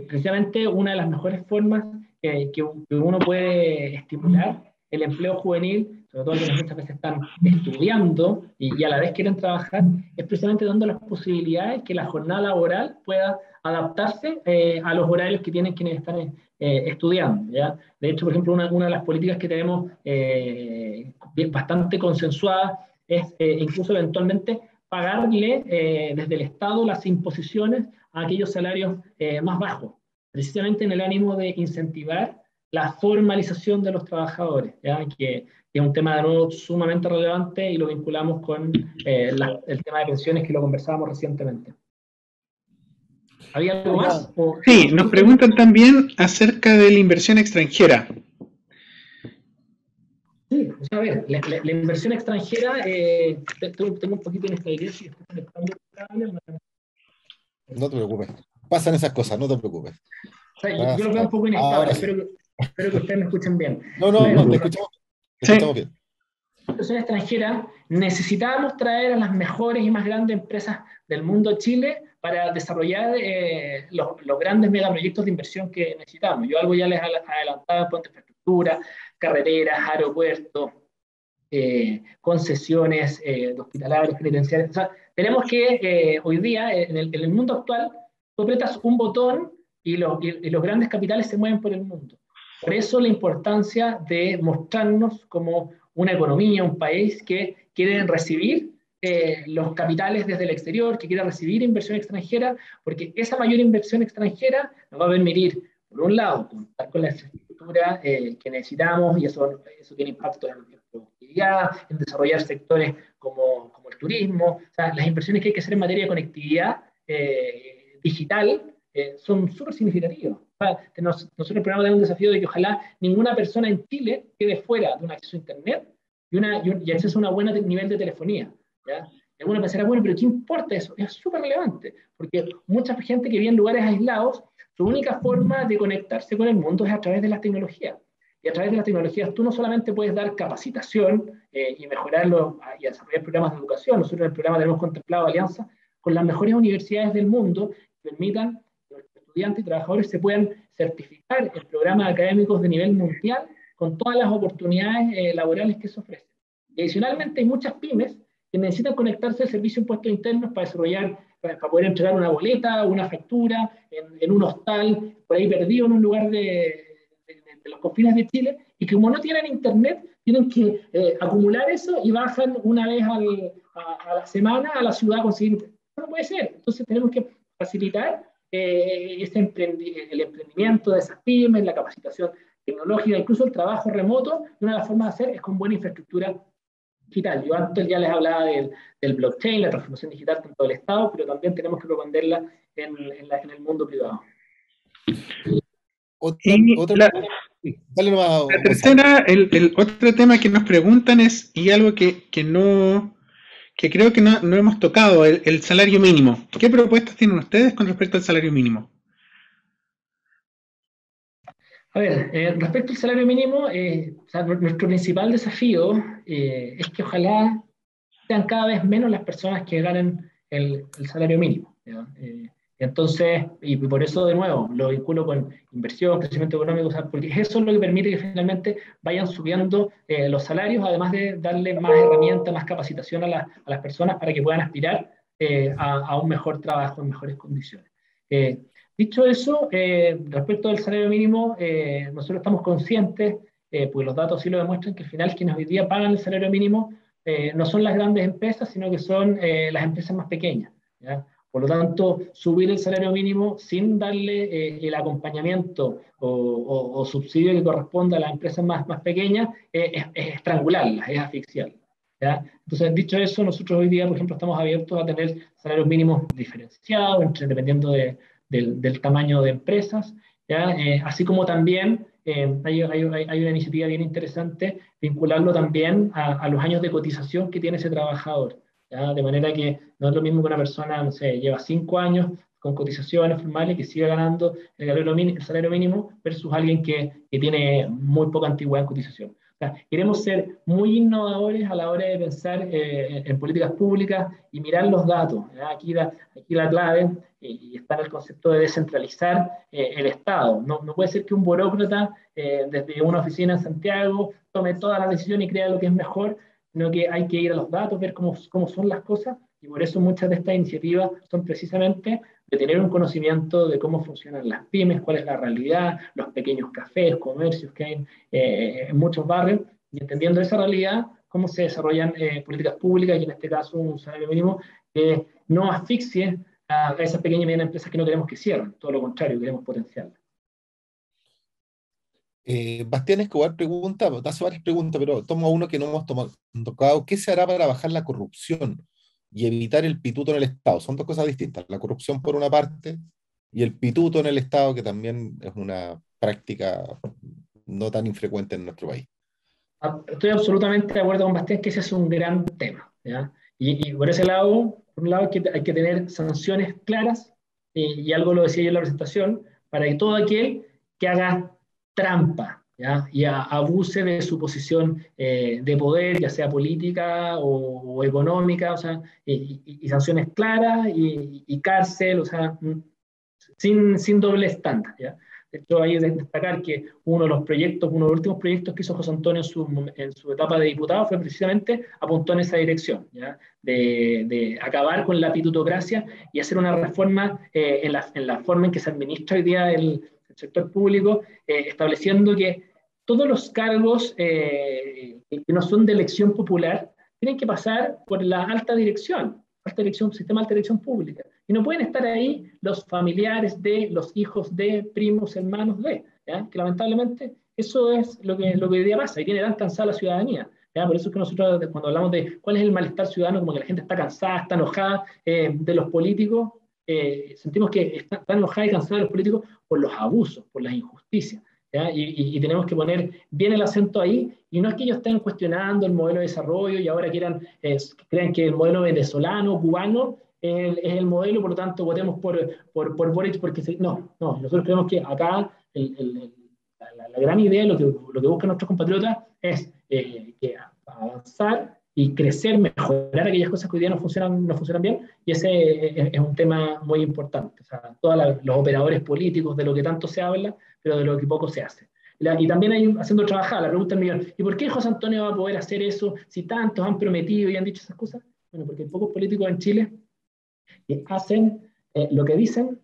precisamente una de las mejores formas que uno puede estimular el empleo juvenil, sobre todo quienes muchas veces están estudiando y a la vez quieren trabajar, es precisamente dando las posibilidades que la jornada laboral pueda adaptarse a los horarios que tienen quienes están estudiando, ¿ya? De hecho, por ejemplo, una de las políticas que tenemos bastante consensuada es incluso eventualmente pagarle desde el Estado las imposiciones a aquellos salarios más bajos, precisamente en el ánimo de incentivar la formalización de los trabajadores, ¿ya? Que es un tema de nuevo sumamente relevante y lo vinculamos con el tema de pensiones que lo conversábamos recientemente. ¿Había algo más? Sí, nos preguntan también acerca de la inversión extranjera. Sí, o sea, a ver, la inversión extranjera, tengo un poquito de inestabilidad si estoy conectando el cable. No te preocupes, pasan esas cosas, no te preocupes. O sea, yo lo veo un poco inestable, espero que ustedes me escuchen bien. No, te escuchamos bien. La inversión extranjera, necesitábamos traer a las mejores y más grandes empresas del mundo a Chile para desarrollar los grandes megaproyectos de inversión que necesitamos. Yo algo ya les adelantaba en cuanto a infraestructura, carreteras, aeropuertos, concesiones de hospitalarios, penitenciarios. O sea, tenemos que hoy día, en el mundo actual, tú apretas un botón y los grandes capitales se mueven por el mundo. Por eso la importancia de mostrarnos como una economía, un país que quiere recibir los capitales desde el exterior, que quiere recibir inversión extranjera, porque esa mayor inversión extranjera nos va a permitir, por un lado, contar con la infraestructura que necesitamos, y eso tiene impacto en productividad, en desarrollar sectores como el turismo. O sea, las inversiones que hay que hacer en materia de conectividad digital son súper significativas. Nosotros tenemos un desafío de que ojalá ninguna persona en Chile quede fuera de un acceso a Internet y acceso a un buen nivel de telefonía, ¿ya? Y algunos pensarán, bueno, pero ¿qué importa eso? Es súper relevante, porque mucha gente que vive en lugares aislados, su única forma de conectarse con el mundo es a través de las tecnologías. Y a través de las tecnologías tú no solamente puedes dar capacitación y mejorarlo y desarrollar programas de educación. Nosotros en el programa tenemos contemplado alianzas con las mejores universidades del mundo que permitan que los estudiantes y trabajadores se puedan certificar en programas académicos de nivel mundial con todas las oportunidades laborales que se ofrecen. Y adicionalmente hay muchas pymes que necesitan conectarse al servicio de impuestos internos para desarrollar, para poder entregar una boleta, una factura, en un hostal, por ahí perdido en un lugar de los confines de Chile, y que como no tienen internet, tienen que acumular eso y bajan una vez a la semana a la ciudad a conseguir. No puede ser. Entonces tenemos que facilitar el emprendimiento de esas pymes, la capacitación tecnológica, incluso el trabajo remoto. Y una de las formas de hacer es con buena infraestructura digital. Yo antes ya les hablaba del blockchain, la transformación digital tanto del Estado, pero también tenemos que proponderla en el mundo privado. Dale nomás, la tercera, el otro tema que nos preguntan es, y algo que creo que no hemos tocado, el salario mínimo. ¿Qué propuestas tienen ustedes con respecto al salario mínimo? A ver, respecto al salario mínimo, o sea, nuestro principal desafío es que ojalá sean cada vez menos las personas que ganen el salario mínimo. Entonces, y por eso de nuevo, lo vinculo con inversión, crecimiento económico, o sea, porque eso es lo que permite que finalmente vayan subiendo los salarios, además de darle más herramientas, más capacitación a las personas para que puedan aspirar a un mejor trabajo en mejores condiciones. Dicho eso, respecto del salario mínimo, nosotros estamos conscientes, porque los datos sí lo demuestran, que al final quienes hoy día pagan el salario mínimo no son las grandes empresas, sino que son las empresas más pequeñas, ¿ya? Por lo tanto, subir el salario mínimo sin darle el acompañamiento o subsidio que corresponda a las empresas más pequeñas es estrangularlas, es asfixiarlas, ¿ya? Entonces, dicho eso, nosotros hoy día, por ejemplo, estamos abiertos a tener salarios mínimos diferenciados, dependiendo del tamaño de empresas, ¿ya? Así como también hay una iniciativa bien interesante, vincularlo también a los años de cotización que tiene ese trabajador, ¿ya? De manera que no es lo mismo que una persona, no sé, lleva 5 años con cotizaciones formales que sigue ganando el salario mínimo versus alguien que tiene muy poca antigüedad en cotización. O sea, queremos ser muy innovadores a la hora de pensar en políticas públicas y mirar los datos, ¿ya? Aquí la clave, y está en el concepto de descentralizar el Estado. No puede ser que un burócrata desde una oficina en Santiago tome todas las decisiones y crea lo que es mejor, sino que hay que ir a los datos, ver cómo son las cosas, y por eso muchas de estas iniciativas son precisamente de tener un conocimiento de cómo funcionan las pymes, cuál es la realidad, los pequeños cafés, comercios que hay en muchos barrios, y entendiendo esa realidad, cómo se desarrollan políticas públicas, y en este caso un salario mínimo que no asfixie a esas pequeñas y medianas empresas que no queremos que cierren, todo lo contrario, queremos potenciarlas. Bastián Escobar pregunta, hace varias preguntas, pero toma uno que no hemos tocado. ¿Qué se hará para bajar la corrupción y evitar el pituto en el Estado? Son dos cosas distintas. La corrupción por una parte y el pituto en el Estado, que también es una práctica no tan infrecuente en nuestro país. Estoy absolutamente de acuerdo con Bastián que ese es un gran tema, ¿ya? Y por ese lado, por un lado hay que tener sanciones claras, y algo lo decía yo en la presentación, para que todo aquel que haga trampa, ¿ya? Y abuse de su posición de poder, ya sea política o económica, o sea, y sanciones claras y cárcel, o sea, sin doble estándar, ¿ya? De hecho, hay que destacar que uno de los últimos proyectos que hizo José Antonio en su etapa de diputado fue precisamente, apuntó en esa dirección, ¿ya? De acabar con la pitutocracia y hacer una reforma en la forma en que se administra hoy día el sector público, estableciendo que todos los cargos que no son de elección popular tienen que pasar por la alta dirección, sistema de alta dirección pública. Y no pueden estar ahí los familiares de, los hijos de, primos, hermanos de, ¿ya? Que lamentablemente eso es lo que hoy día pasa y tiene tan cansada la ciudadanía, ¿ya? Por eso es que nosotros cuando hablamos de cuál es el malestar ciudadano, como que la gente está cansada, está enojada de los políticos, sentimos que está enojada y cansada de los políticos por los abusos, por las injusticias, ¿ya? Y tenemos que poner bien el acento ahí, y no es que ellos estén cuestionando el modelo de desarrollo y ahora crean que el modelo venezolano, cubano, es el modelo, por lo tanto votemos por Boric porque no, nosotros creemos que acá la gran idea, lo que buscan nuestros compatriotas es que avanzar y crecer, mejorar aquellas cosas que hoy día no funcionan bien, y ese es un tema muy importante. O sea, todos los operadores políticos, de lo que tanto se habla, pero de lo que poco se hace. Y también hay haciendo trabajar, la pregunta del millón, ¿y por qué José Antonio va a poder hacer eso si tantos han prometido y han dicho esas cosas? Bueno, porque hay pocos políticos en Chile que hacen lo que dicen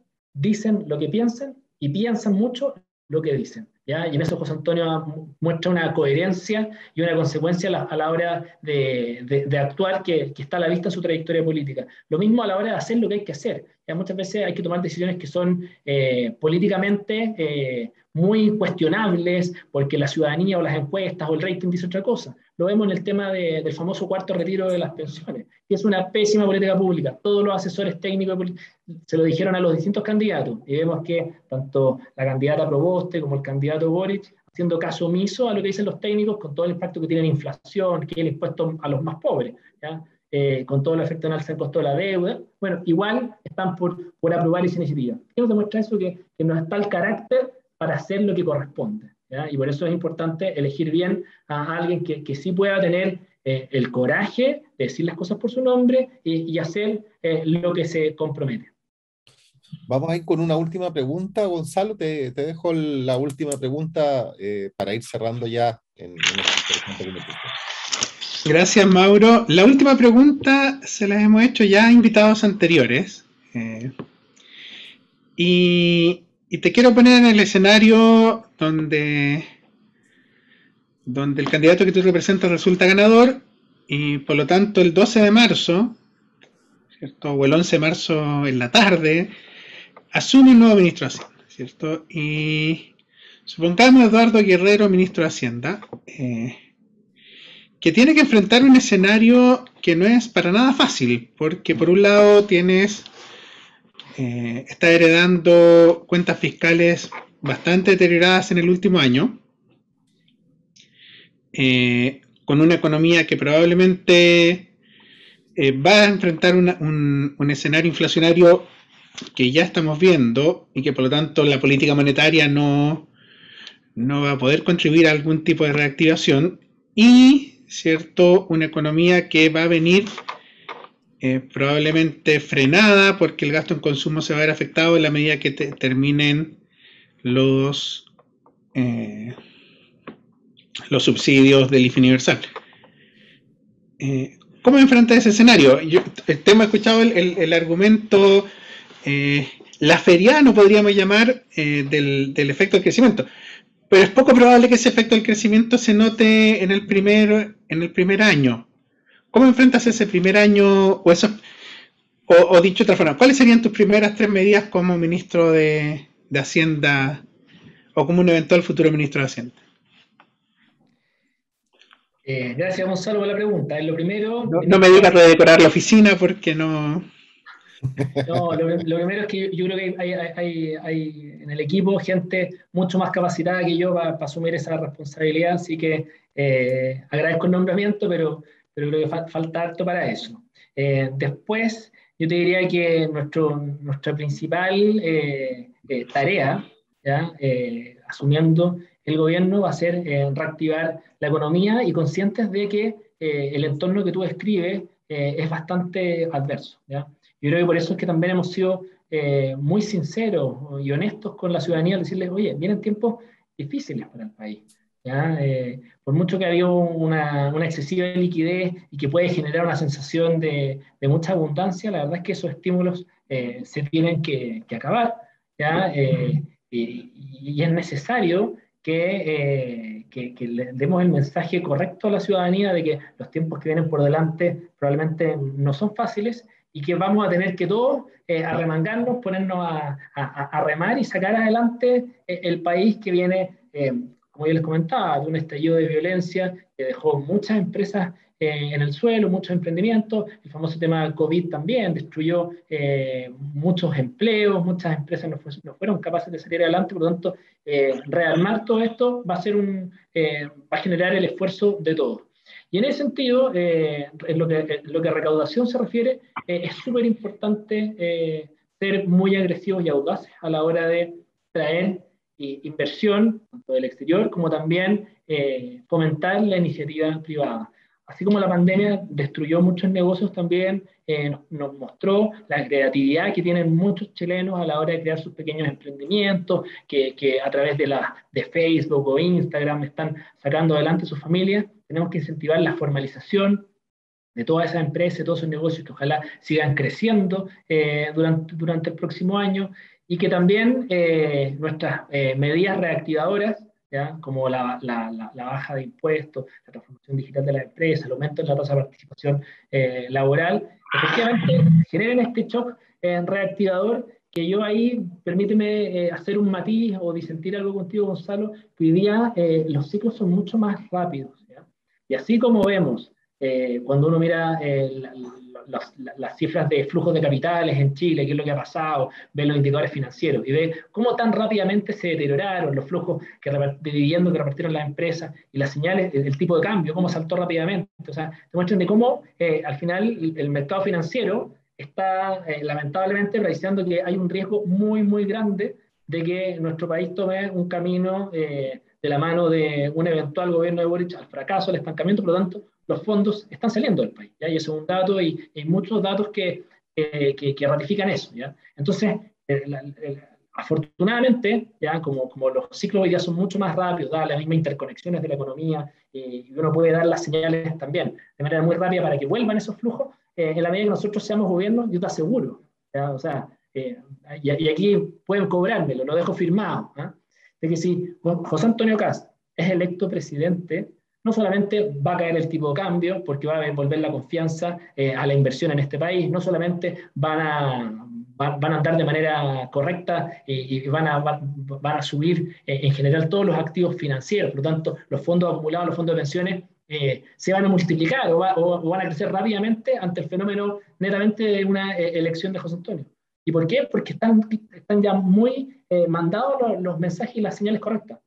lo que piensan y piensan mucho lo que dicen. ¿Ya? Y en eso José Antonio muestra una coherencia y una consecuencia a la hora de actuar que está a la vista en su trayectoria política. Lo mismo a la hora de hacer lo que hay que hacer. ¿Ya? Muchas veces hay que tomar decisiones que son políticamente muy cuestionables porque la ciudadanía o las encuestas o el rating dice otra cosa. Lo vemos en el tema del famoso cuarto retiro de las pensiones, que es una pésima política pública. Todos los asesores técnicos se lo dijeron a los distintos candidatos, y vemos que tanto la candidata Proboste como el candidato Boric, haciendo caso omiso a lo que dicen los técnicos, con todo el impacto que tiene la inflación, que es el impuesto a los más pobres, ¿ya? Con todo el efecto en alza del costo de la deuda, bueno, igual están por aprobar esa iniciativa. ¿Qué nos demuestra eso? Que no está el carácter para hacer lo que corresponde, ¿ya? Y por eso es importante elegir bien a alguien que sí pueda tener el coraje de decir las cosas por su nombre y hacer lo que se compromete. Vamos a ir con una última pregunta, Gonzalo. Te dejo la última pregunta para ir cerrando ya en este interesante conversación. Gracias, Mauro. La última pregunta se la hemos hecho ya a invitados anteriores. Y te quiero poner en el escenario donde el candidato que tú representas resulta ganador, y por lo tanto el 12 de marzo, ¿cierto? O el 11 de marzo en la tarde, asume un nuevo ministro de Hacienda, ¿cierto? Y supongamos Eduardo Guerrero, ministro de Hacienda, que tiene que enfrentar un escenario que no es para nada fácil, porque por un lado está heredando cuentas fiscales bastante deterioradas en el último año, con una economía que probablemente va a enfrentar un escenario inflacionario que ya estamos viendo, y que por lo tanto la política monetaria no va a poder contribuir a algún tipo de reactivación, y cierto, una economía que va a venir probablemente frenada, porque el gasto en consumo se va a ver afectado en la medida que terminen los subsidios del IFE universal. ¿Cómo enfrenta ese escenario? Te hemos escuchado el argumento laferiano, podríamos llamar, del efecto del crecimiento, pero es poco probable que ese efecto del crecimiento se note en el primer año. ¿Cómo enfrentas ese primer año? O dicho de otra forma, ¿cuáles serían tus primeras 3 medidas como ministro de Hacienda, o como un eventual futuro ministro de Hacienda? Gracias, Gonzalo, por la pregunta. Lo primero... No me digas redecorar la oficina, porque no... No, lo primero es que yo creo que hay en el equipo gente mucho más capacitada que yo para asumir esa responsabilidad, así que agradezco el nombramiento, pero creo que falta harto para eso. Después, yo te diría que nuestra principal tarea, ¿ya? Asumiendo el gobierno, va a ser reactivar la economía, y conscientes de que el entorno que tú describes es bastante adverso, ¿ya? Yo creo que por eso es que también hemos sido muy sinceros y honestos con la ciudadanía al decirles, oye, vienen tiempos difíciles para el país, ¿ya? Por mucho que ha habido una excesiva liquidez y que puede generar una sensación de mucha abundancia, la verdad es que esos estímulos se tienen que acabar, ¿ya? Y es necesario que le demos el mensaje correcto a la ciudadanía de que los tiempos que vienen por delante probablemente no son fáciles, y que vamos a tener que todos arremangarnos, ponernos a remar y sacar adelante el país que viene, como yo les comentaba, de un estallido de violencia que dejó muchas empresas en el suelo, muchos emprendimientos. El famoso tema COVID también destruyó muchos empleos, muchas empresas no fueron capaces de salir adelante. Por lo tanto, rearmar todo esto va a generar el esfuerzo de todos. Y en ese sentido, en lo que a recaudación se refiere, es súper importante ser muy agresivos y audaces a la hora de traer inversión, tanto del exterior como también fomentar la iniciativa privada. Así como la pandemia destruyó muchos negocios, también nos mostró la creatividad que tienen muchos chilenos a la hora de crear sus pequeños emprendimientos, que a través de Facebook o Instagram están sacando adelante sus familias. Tenemos que incentivar la formalización de todas esas empresas, de todos esos negocios que ojalá sigan creciendo durante el próximo año, y que también nuestras medidas reactivadoras, ¿ya? Como la baja de impuestos, la transformación digital de la empresa, el aumento en la tasa de participación laboral, efectivamente generen este shock reactivador, que yo ahí, permíteme hacer un matiz o disentir algo contigo, Gonzalo, que hoy día los ciclos son mucho más rápidos, ¿ya? Y así como vemos cuando uno mira las cifras de flujos de capitales en Chile, qué es lo que ha pasado, ve los indicadores financieros y ve cómo tan rápidamente se deterioraron los flujos de dividendos que repartieron las empresas y las señales, el tipo de cambio, cómo saltó rápidamente. O sea, demuestran de cómo al final el mercado financiero está lamentablemente precisando que hay un riesgo muy, muy grande de que nuestro país tome un camino de la mano de un eventual gobierno de Boric al fracaso, al estancamiento. Por lo tanto, los fondos están saliendo del país, ¿ya? Y eso es un dato, y hay muchos datos que ratifican eso, ¿ya? Entonces, afortunadamente, ¿ya? Como los ciclos hoy día son mucho más rápidos, dadas las mismas interconexiones de la economía, y uno puede dar las señales también de manera muy rápida para que vuelvan esos flujos, en la medida que nosotros seamos gobierno, yo te aseguro, ¿ya? O sea, y aquí pueden cobrármelo, lo dejo firmado, ¿eh? De que si José Antonio Kast es electo presidente, no solamente va a caer el tipo de cambio, porque va a devolver la confianza a la inversión en este país, no solamente van a andar de manera correcta y van a subir en general todos los activos financieros, por lo tanto, los fondos acumulados, los fondos de pensiones, se van a multiplicar o van a crecer rápidamente ante el fenómeno netamente de una elección de José Antonio. ¿Y por qué? Porque están ya muy mandados los mensajes y las señales correctas.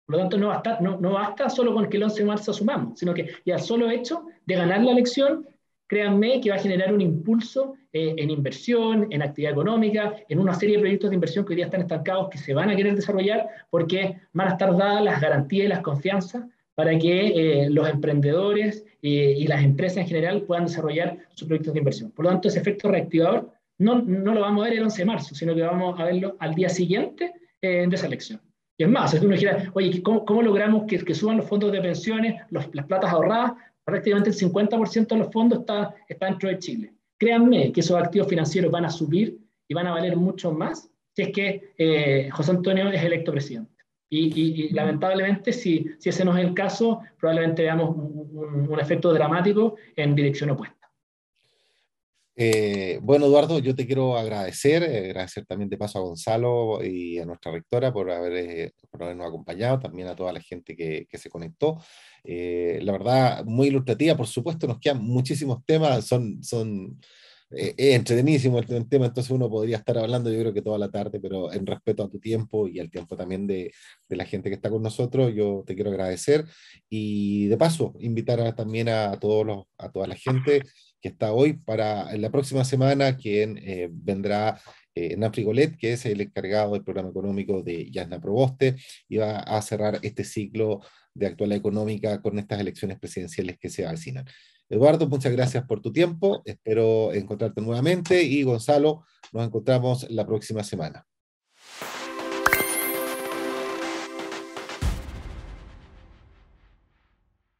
Por lo tanto, no basta solo con que el 11 de marzo asumamos, sino que ya el solo hecho de ganar la elección, créanme que va a generar un impulso en inversión, en actividad económica, en una serie de proyectos de inversión que hoy día están estancados, que se van a querer desarrollar porque van a estar dadas las garantías y las confianzas para que los emprendedores y las empresas en general puedan desarrollar sus proyectos de inversión. Por lo tanto, ese efecto reactivador no lo vamos a ver el 11 de marzo, sino que vamos a verlo al día siguiente de esa elección. Y es más, si uno dijera, oye, ¿cómo logramos que suban los fondos de pensiones, las platas ahorradas? Prácticamente el 50% de los fondos está dentro de Chile. Créanme que esos activos financieros van a subir y van a valer mucho más si es que José Antonio es electo presidente. Y lamentablemente, si ese no es el caso, probablemente veamos un efecto dramático en dirección opuesta. Bueno, Eduardo, yo te quiero agradecer también de paso a Gonzalo y a nuestra rectora por habernos acompañado, también a toda la gente que se conectó. La verdad, muy ilustrativa, por supuesto, nos quedan muchísimos temas, es entretenidísimo el tema, entonces uno podría estar hablando yo creo que toda la tarde, pero en respeto a tu tiempo y al tiempo también de la gente que está con nosotros, yo te quiero agradecer y de paso invitar también a toda la gente que está hoy para la próxima semana, quien vendrá Nanfri Golet, que es el encargado del programa económico de Yasna Proboste, y va a cerrar este ciclo de actualidad económica con estas elecciones presidenciales que se avecinan. Eduardo, muchas gracias por tu tiempo, espero encontrarte nuevamente y Gonzalo, nos encontramos la próxima semana.